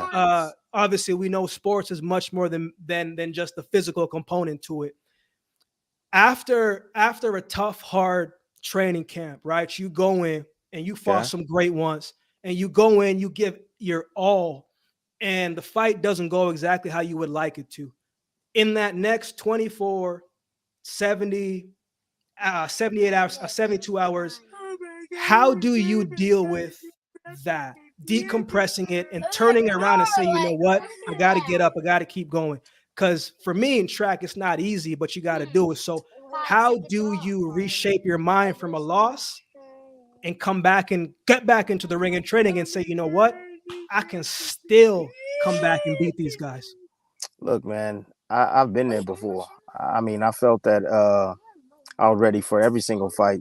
obviously we know sports is much more than just the physical component to it. After a tough, hard training camp, right? You go in and you fought some great ones, and you go in, you give your all, and the fight doesn't go exactly how you would like it to. in that next 24, 70, 78 hours, 72 hours, how do you deal with that? Decompressing it and turning around and say, you know what? I got to get up. I got to keep going. Because for me in track, it's not easy, but you got to do it. So, how do you reshape your mind from a loss and come back and get back into the ring and training and say, you know what? I can still come back and beat these guys. Look, man, I've been there before. I mean, I felt that I was ready for every single fight.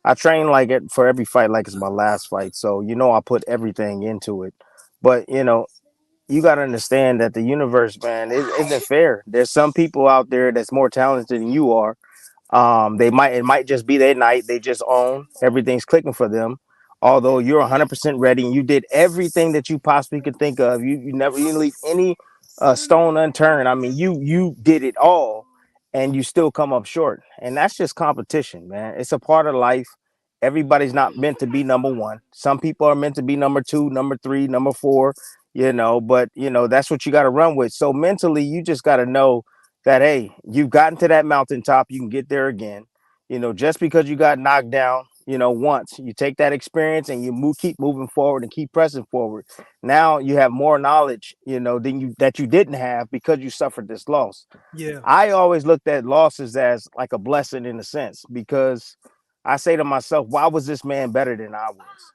I train like it for every fight like it's my last fight. So, I put everything into it. But, you got to understand that the universe, man, it isn't fair. There's some people out there that's more talented than you are. It might just be their night. They just own everything's clicking for them. Although you're 100% ready and you did everything that you possibly could think of, you didn't leave any stone unturned. I mean, you did it all, and you still come up short. And that's just competition, man. It's a part of life. Everybody's not meant to be number one. Some people are meant to be number two, number three, number four. But that's what you got to run with. So mentally, you just got to know that, hey, you've gotten to that mountaintop, you can get there again. Just because you got knocked down, once, you take that experience and keep moving forward and keep pressing forward. Now you have more knowledge, that you didn't have because you suffered this loss. Yeah. I always looked at losses as like a blessing in a sense, because I say to myself, why was this man better than I was?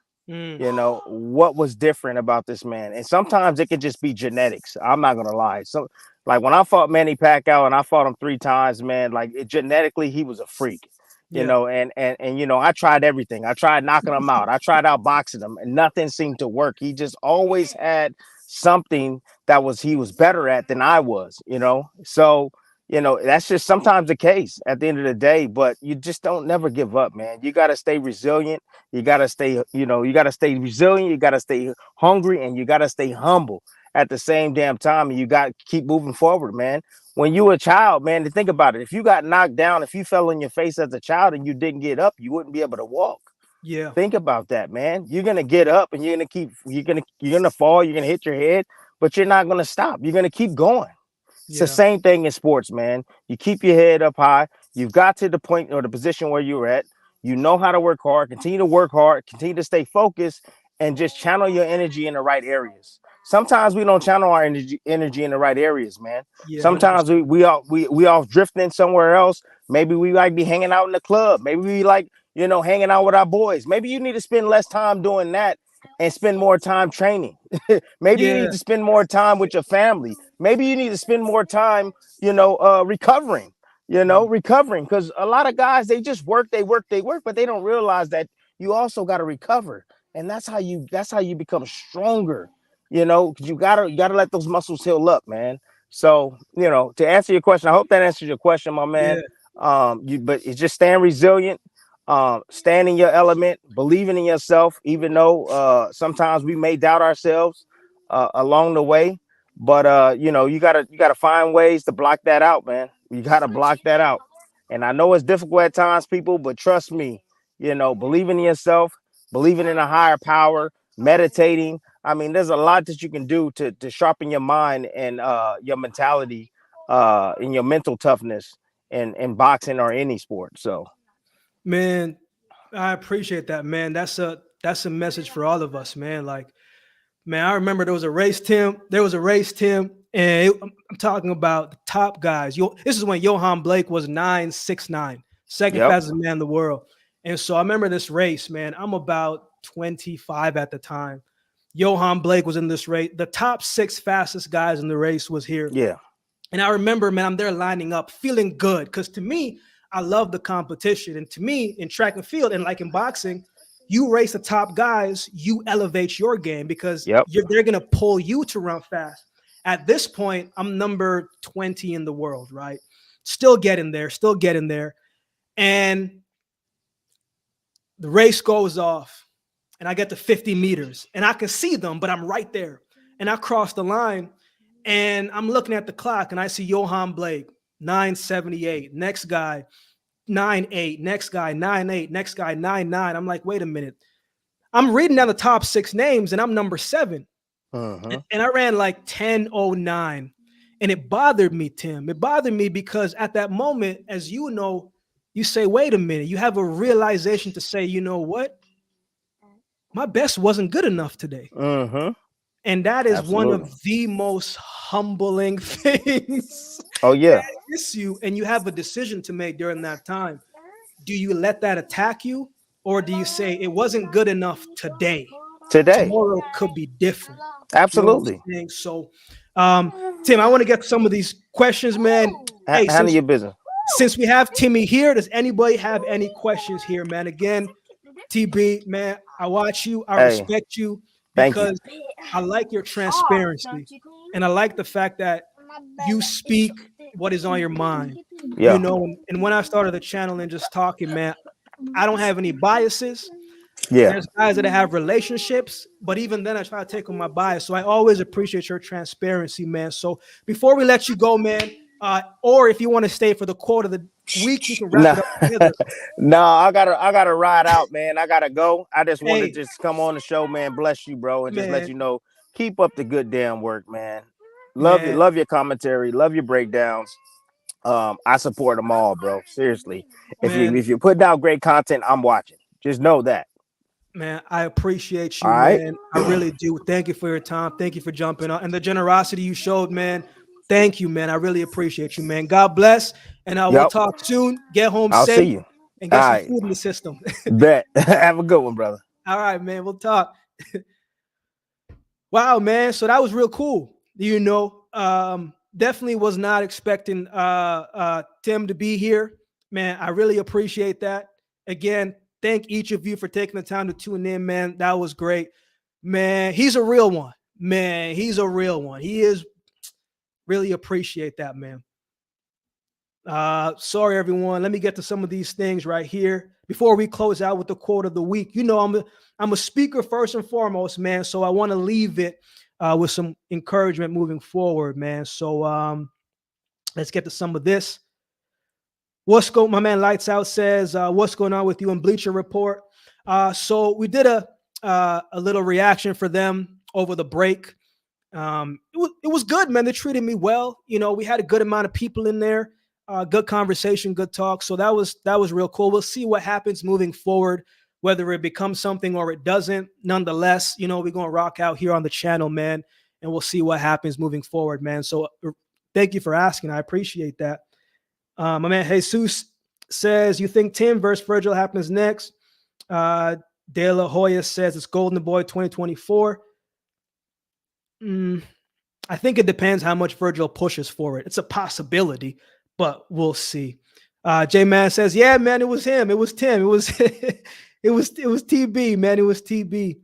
What was different about this man? And sometimes it could just be genetics. I'm not gonna lie. So, like when I fought Manny Pacquiao and I fought him 3 times, man, like genetically he was a freak. Yeah. And I tried everything. I tried knocking him out. I tried outboxing him, and nothing seemed to work. He just always had something he was better at than I was. So that's just sometimes the case at the end of the day. But you just don't never give up, man. You got to stay resilient. You got to stay resilient. You got to stay hungry, and you got to stay humble at the same damn time. And you got to keep moving forward, man. When you were a child, man, to think about it, if you got knocked down, if you fell on your face as a child and you didn't get up, you wouldn't be able to walk. Yeah. Think about that, man. You're gonna get up and you're gonna fall, you're gonna hit your head, but you're not gonna stop. You're gonna keep going. It's the Yeah. same thing in sports, man. You keep your head up high. You've got to the point or the position where you're at. You know how to work hard. Continue to work hard. Continue to stay focused, and just channel your energy in the right areas. Sometimes we don't channel our energy in the right areas, man. Yeah. Sometimes 100%. we all drifting somewhere else. Maybe we like be hanging out in the club. Maybe we like hanging out with our boys. Maybe you need to spend less time doing that and spend more time training. Maybe you Yeah. need to spend more time with your family. Maybe you need to spend more time, recovering. Yeah. Recovering, because a lot of guys, they just work, but they don't realize that you also got to recover, and that's how you become stronger. Because you gotta let those muscles heal up, man. So to answer your question, I hope that answers your question, my man. Yeah. But it's just staying resilient, stand in your element, believing in yourself, even though sometimes we may doubt ourselves along the way. But you gotta find ways to block that out, man. You gotta block that out. And I know it's difficult at times, people, but trust me, believing in yourself, believing in a higher power, meditating. I mean, there's a lot that you can do to sharpen your mind and your mentality and your mental toughness in boxing or any sport. So Man, I appreciate that, man. That's a message for all of us, man. Like, man, I remember there was a race, Tim. And I'm talking about the top guys. This is when Johan Blake was 9'6'9", second yep. fastest man in the world. And so I remember this race, man. I'm about 25 at the time. Johan Blake was in this race. The top 6 fastest guys in the race was here. Yeah. And I remember, man, I'm there lining up, feeling good. Because to me, I love the competition. And to me, in track and field, and like in boxing, you race the top guys, you elevate your game because Yep. they're going to pull you to run fast. At this point, I'm number 20 in the world, right? Still getting there. And the race goes off, and I get to 50 meters, and I can see them, but I'm right there. And I cross the line, and I'm looking at the clock, and I see Johan Blake, 9'78". Next guy, 9'8". Next guy, 9'8". Next guy, 9'9". I'm like, wait a minute. I'm reading down the top 6 names, and I'm number 7. Mm-hmm. And I ran like 10:09. And it bothered me, Tim. It bothered me because at that moment, as you know, you say, wait a minute, you have a realization to say, you know what? My best wasn't good enough today. Mm-hmm. And that is one Absolutely. of the most humbling things Oh yeah. that hits you. And you have a decision to make during that time. Do you let that attack you? Or do you say it wasn't good enough today? Today. Tomorrow could be different. You know what Absolutely. I'm saying? So, Tim, I want to get to some of these questions, man. Hey, Handle your business. since we have Timmy here, does anybody have any questions here, man? Again, TB, man, I watch you, I Hey, respect you thank you. because I like your transparency, and I like the fact that you speak what is on your mind. Yeah. You know, and when I started the channel and just talking, man, I don't have any biases. Yeah. There's guys that have relationships, but even then I try to take on my bias. So I always appreciate your transparency, man. So before we let you go, man, or if you want to stay for the quote of the week, we can wrap it up together. No, I gotta ride out, man. I gotta go. I just want to Hey, just come on the show, man. Bless you, bro, and just let man, you know, keep up the good damn work, man. man, Love your commentary, love your breakdowns. I support them all, bro. Seriously. man, If you put out great content, I'm watching. Just know that. man, I appreciate All you, right. man. I really do. Thank you for your time. Thank you for jumping on and the generosity you showed, man. Thank you, man. I really appreciate you, man. God bless. And we'll Yep. talk soon. Get home I'll see safe you. and All get some right. food in the system. Bet. Have a good one, brother. All right, man. We'll talk. Wow, man. So that was real cool. You know, definitely was not expecting Tim to be here. Man, I really appreciate that. Again, thank each of you for taking the time to tune in, man. That was great. Man, he's a real one. Man, he's a real one. He is. Really appreciate that, man. Sorry, everyone. Let me get to some of these things right here before we close out with the quote of the week. You know, I'm a speaker first and foremost, man. So I want to leave it with some encouragement moving forward, man. So let's get to some of this. My man Lights Out says, what's going on with you in Bleacher Report? So we did a little reaction for them over the break. It was good, man. They treated me well. You know, we had a good amount of people in there. Good conversation, good talk. So that was real cool. We'll see what happens moving forward, whether it becomes something or it doesn't. Nonetheless, you know, we're gonna rock out here on the channel, man, and we'll see what happens moving forward, man. So thank you for asking. I appreciate that. My man Jesus says, you think Tim versus Vergil happens next? De La Hoya says it's Golden Boy 2024. I think it depends how much Vergil pushes for it. It's a possibility, but we'll see. J Man says, yeah, man, it was him. It was Tim. It was it was TB, man. It was TB.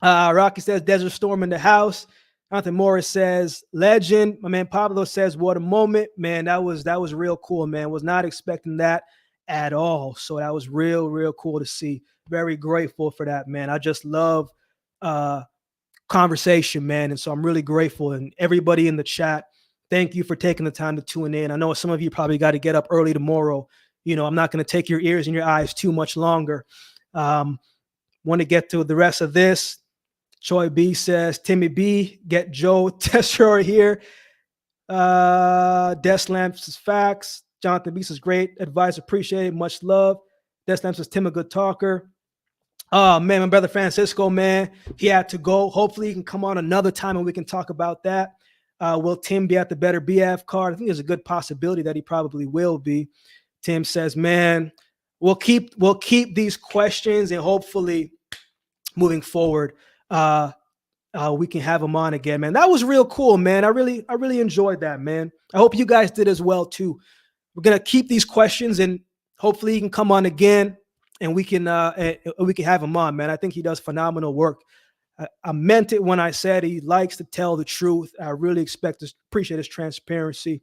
Rocky says Desert Storm in the house. Jonathan Morris says legend. My man Pablo says what a moment, man. That was real cool, man. Was not expecting that at all. So that was real cool to see. Very grateful for that, man. I just love conversation, man. And so I'm really grateful. And everybody in the chat, thank you for taking the time to tune in. I know some of you probably got to get up early tomorrow. You know, I'm not going to take your ears and your eyes too much longer. Want to get to the rest of this. Choi B says, Timmy B, get Joe Tessera here. Deslamps is facts. Jonathan B says, great advice. Appreciate it. Much love. Deslamps says, Tim, a good talker. Oh, man, my brother Francisco, man, he had to go. Hopefully he can come on another time and we can talk about that. Will Tim be at the Better BF card? I think there's a good possibility that he probably will be. Tim says, man, we'll keep these questions and hopefully moving forward, we can have him on again, man. That was real cool, man. I really enjoyed that, man. I hope you guys did as well, too. We're going to keep these questions and hopefully he can come on again. And we can have him on, man. I think he does phenomenal work. I meant it when I said he likes to tell the truth. I really appreciate his transparency.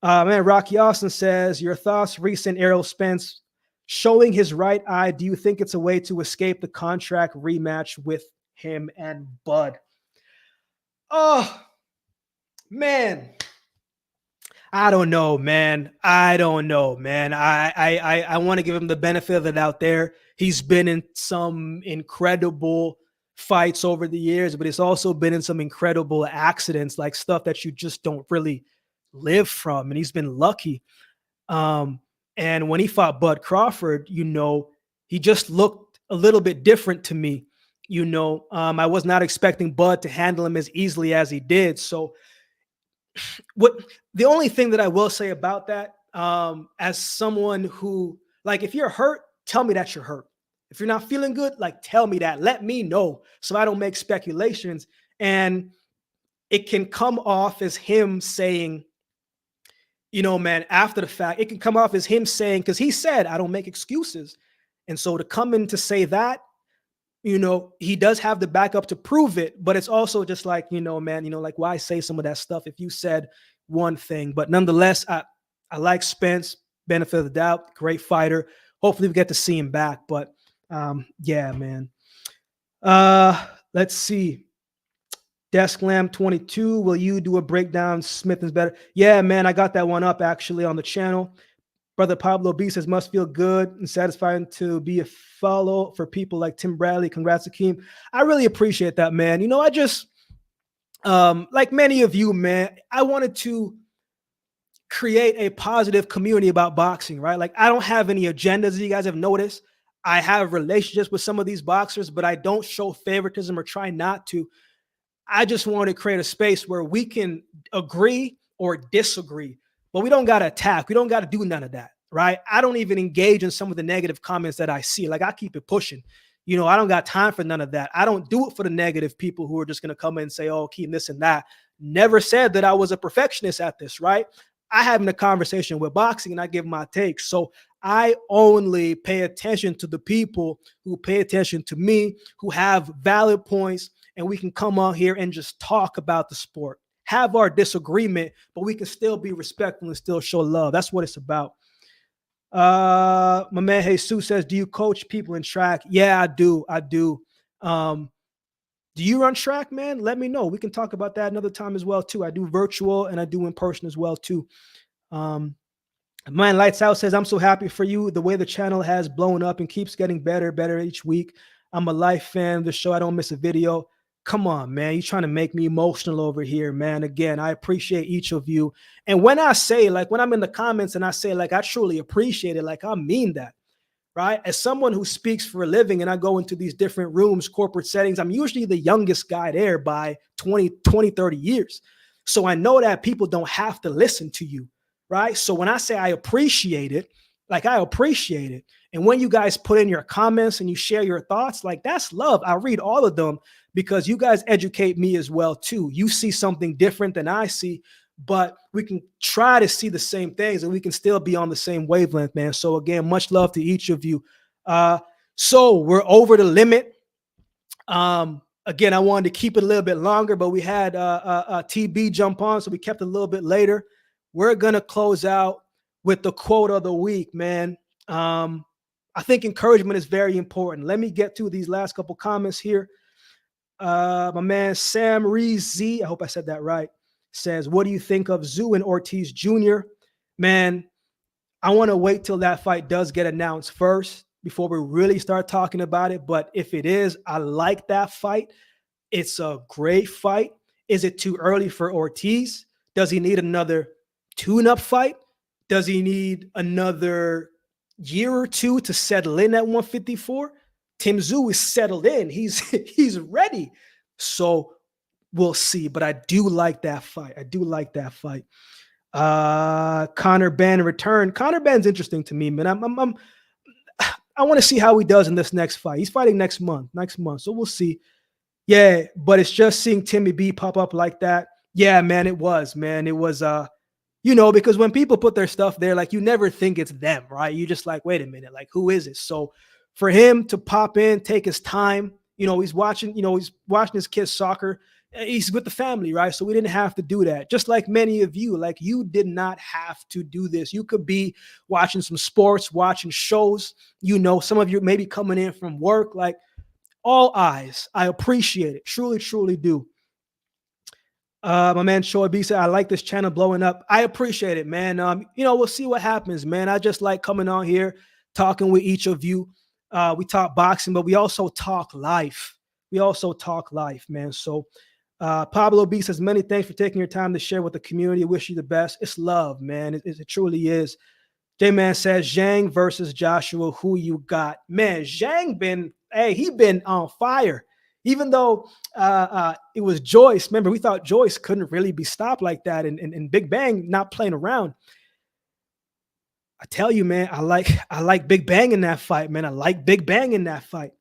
Man, Rocky Austin says, your thoughts, recent Errol Spence showing his right eye. Do you think it's a way to escape the contract rematch with him and Bud? Oh, man. I don't know, man. I want to give him the benefit of the doubt there. He's been in some incredible fights over the years, but it's also been in some incredible accidents, like stuff that you just don't really live from. And he's been lucky. Um, and when he fought Bud Crawford, he just looked a little bit different to me. I was not expecting Bud to handle him as easily as he did. So what the only thing that I will say about that, as someone who, like, if you're hurt, tell me that you're hurt. If you're not feeling good, like, tell me that. Let me know so I don't make speculations. And it can come off as him saying, man, after the fact, it can come off as him saying, because he said, I don't make excuses. And so to come in to say that, he does have the backup to prove it, but it's also just like, man, like, why say some of that stuff if you said one thing? But nonetheless, I like Spence, benefit of the doubt, great fighter. Hopefully we get to see him back. But yeah, man. Let's see. Desk Lamb 22, will you do a breakdown? Smith is better. Yeah, man, I got that one up actually on the channel. Brother Pablo B says, must feel good and satisfying to be a follow for people like Tim Bradley. Congrats, Akeem. I really appreciate that, man. I just, like many of you, man, I wanted to create a positive community about boxing, right? Like, I don't have any agendas, as you guys have noticed. I have relationships with some of these boxers, but I don't show favoritism or try not to. I just want to create a space where we can agree or disagree, but we don't got to attack. We don't got to do none of that, right? I don't even engage in some of the negative comments that I see. Like, I keep it pushing. I don't got time for none of that. I don't do it for the negative people who are just going to come in and say, oh, Keem, this and that. Never said that I was a perfectionist at this, right? I having a conversation with boxing and I give my takes. So I only pay attention to the people who pay attention to me, who have valid points, and we can come on here and just talk about the sport, have our disagreement, but we can still be respectful and still show love. That's what it's about. My man Jesus says, do you coach people in track? Yeah, I do. Do you run track, man? Let me know. We can talk about that another time as well, too. I do virtual and I do in person as well, too. Man, Lights Out says, I'm so happy for you. The way the channel has blown up and keeps getting better each week. I'm a life fan of the show. I don't miss a video. Come on, man. You're trying to make me emotional over here, man. Again, I appreciate each of you. And when I say, like, when I'm in the comments and I say, like, I truly appreciate it, like, I mean that, right? As someone who speaks for a living and I go into these different rooms, corporate settings, I'm usually the youngest guy there by 20, 30 years. So I know that people don't have to listen to you, right? So when I say I appreciate it, like, I appreciate it. And when you guys put in your comments and you share your thoughts, like, that's love. I read all of them because you guys educate me as well, too. You see something different than I see, but we can try to see the same things and we can still be on the same wavelength, man. So again, much love to each of you. So we're over the limit. Again, I wanted to keep it a little bit longer, but we had TB jump on, so we kept it a little bit later. We're going to close out with the quote of the week, man. I think encouragement is very important. Let me get to these last couple comments here. My man Sam Rees Z, I hope I said that right, says, what do you think of Zoo and Ortiz Jr.? Man, I want to wait till that fight does get announced first before we really start talking about it. But if it is, I like that fight. It's a great fight. Is it too early for Ortiz? Does he need another tune-up fight? Does he need another year or two to settle in at 154? Tim Tszyu is settled in. He's ready. So we'll see. But I do like that fight. Conor Benn return. Conor Benn's interesting to me, man. I want to see how he does in this next fight. He's fighting next month. So we'll see. Yeah, but it's just seeing Timmy B pop up like that. Yeah, man, it was, because when people put their stuff there, like, you never think it's them, right? You just like, wait a minute, like, who is it? So for him to pop in, take his time, he's watching his kids' soccer. He's with the family, right? So we didn't have to do that. Just like many of you, like, you did not have to do this. You could be watching some sports, watching shows. Some of you may be coming in from work, like, all eyes. I appreciate it. Truly, truly do. My man Shoy B said, I like this channel blowing up. I appreciate it, man. We'll see what happens, man. I just like coming on here, talking with each of you. We talk boxing, but we also talk life. we also talk life, man. So Pablo B says, many thanks for taking your time to share with the community. Wish you the best. It's love, man. It truly is. J-Man says, Zhang versus Joshua, who you got? Man, Zhang he been on fire. Even though it was Joyce. Remember, we thought Joyce couldn't really be stopped like that. And Big Bang not playing around. I tell you, man, I like Big Bang in that fight, man. I like Big Bang in that fight.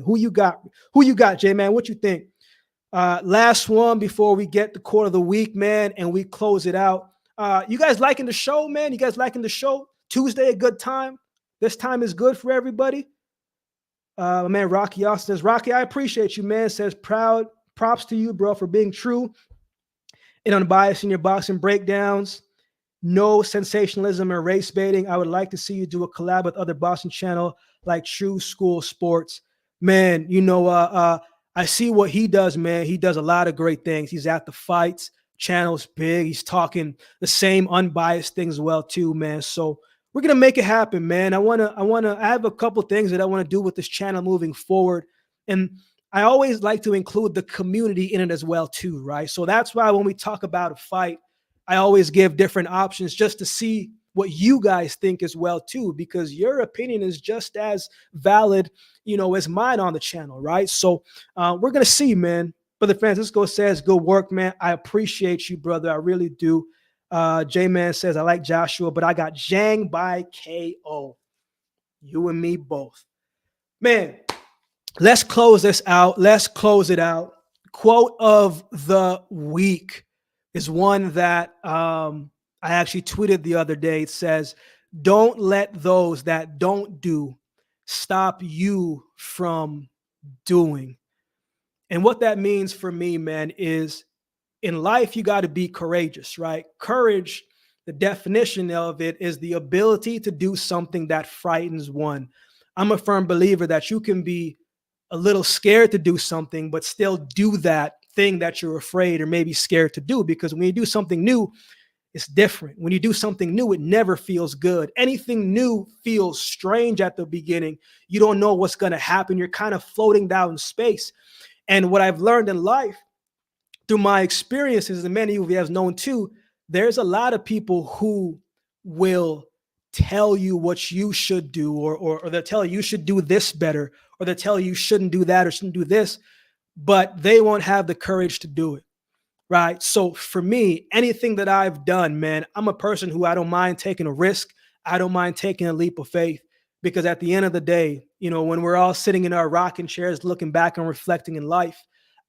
Who you got? J-Man? What you think? Last one before we get the quote of the week, man, and we close it out. You guys liking the show, man? You guys liking the show? Tuesday, a good time. This time is good for everybody. My man Rocky Austin says, Rocky, I appreciate you, man. Says, props to you, bro, for being true and unbiased in your boxing breakdowns. No sensationalism or race baiting. I would like to see you do a collab with other boxing channel like True School Sports. Man, I see what he does, man. He does a lot of great things. He's at the fights. Channel's big. He's talking the same unbiased things as well, too, man. So we're gonna make it happen, man. I have a couple things that I want to do with this channel moving forward. And I always like to include the community in it as well, too, right? So that's why when we talk about a fight, I always give different options just to see what you guys think as well, too, because your opinion is just as valid, as mine on the channel, right? So we're going to see, man. Brother Francisco says, good work, man. I appreciate you, brother. I really do. J-Man says, I like Joshua, but I got Zhang by KO. You and me both. Man, let's close this out. Let's close it out. Quote of the week is one that I actually tweeted the other day. It says, don't let those that don't do stop you from doing. And what that means for me, man, is in life, you got to be courageous, right? Courage, the definition of it is the ability to do something that frightens one. I'm a firm believer that you can be a little scared to do something, but still do that thing that you're afraid or maybe scared to do, because when you do something new, it's different. When you do something new, it never feels good. Anything new feels strange at the beginning. You don't know what's going to happen. You're kind of floating down in space. And what I've learned in life through my experiences, and many of you have known too, there's a lot of people who will tell you what you should do, or they'll tell you should do this better, or they'll tell you shouldn't do that or shouldn't do this, but they won't have the courage to do it, right? So for me, anything that I've done, man, I'm a person who I don't mind taking a risk. I don't mind taking a leap of faith, because at the end of the day, when we're all sitting in our rocking chairs, looking back and reflecting in life,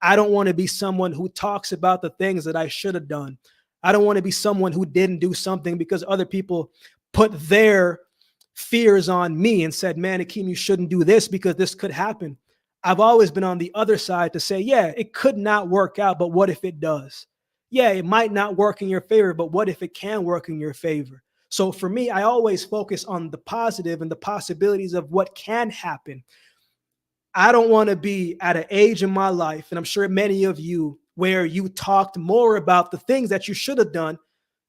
I don't want to be someone who talks about the things that I should have done. I don't want to be someone who didn't do something because other people put their fears on me and said, man, Akeem, you shouldn't do this because this could happen. I've always been on the other side to say, yeah, it could not work out, but what if it does? Yeah, it might not work in your favor, but what if it can work in your favor? So for me, I always focus on the positive and the possibilities of what can happen. I don't want to be at an age in my life, and I'm sure many of you, where you talked more about the things that you should have done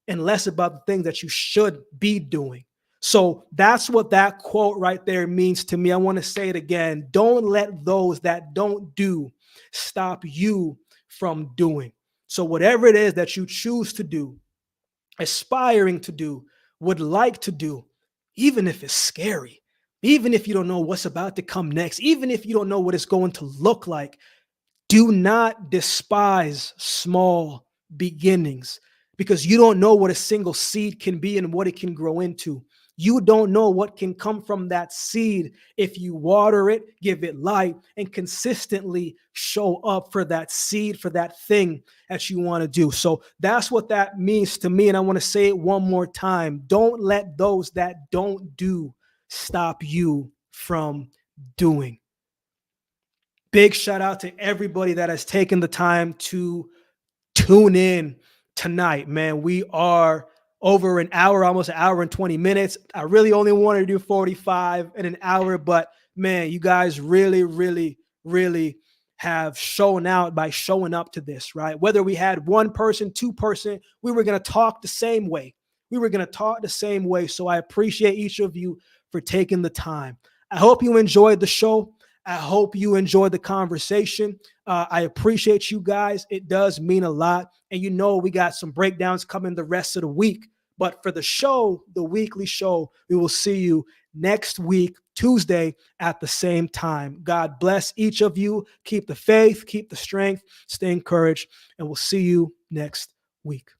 and less about the things that you should be doing. So that's what that quote right there means to me. I want to say it again. Don't let those that don't do stop you from doing. So whatever it is that you choose to do, aspiring to do, would like to do, even if it's scary, even if you don't know what's about to come next, even if you don't know what it's going to look like, do not despise small beginnings, because you don't know what a single seed can be and what it can grow into. You don't know what can come from that seed if you water it, give it light, and consistently show up for that seed, for that thing that you want to do. So that's what that means to me. And I want to say it one more time. Don't let those that don't do stop you from doing. Big shout out to everybody that has taken the time to tune in tonight, man. We are over an hour, almost an hour and 20 minutes. I really only wanted to do 45 in an hour, but man, you guys really, really, really have shown out by showing up to this, right? Whether we had one person, two person, we were going to talk the same way. So I appreciate each of you for taking the time. I hope you enjoyed the show. I hope you enjoyed the conversation. I appreciate you guys. It does mean a lot. And you know, we got some breakdowns coming the rest of the week. But for the show, the weekly show, we will see you next week, Tuesday at the same time. God bless each of you. Keep the faith, keep the strength, stay encouraged, and we'll see you next week.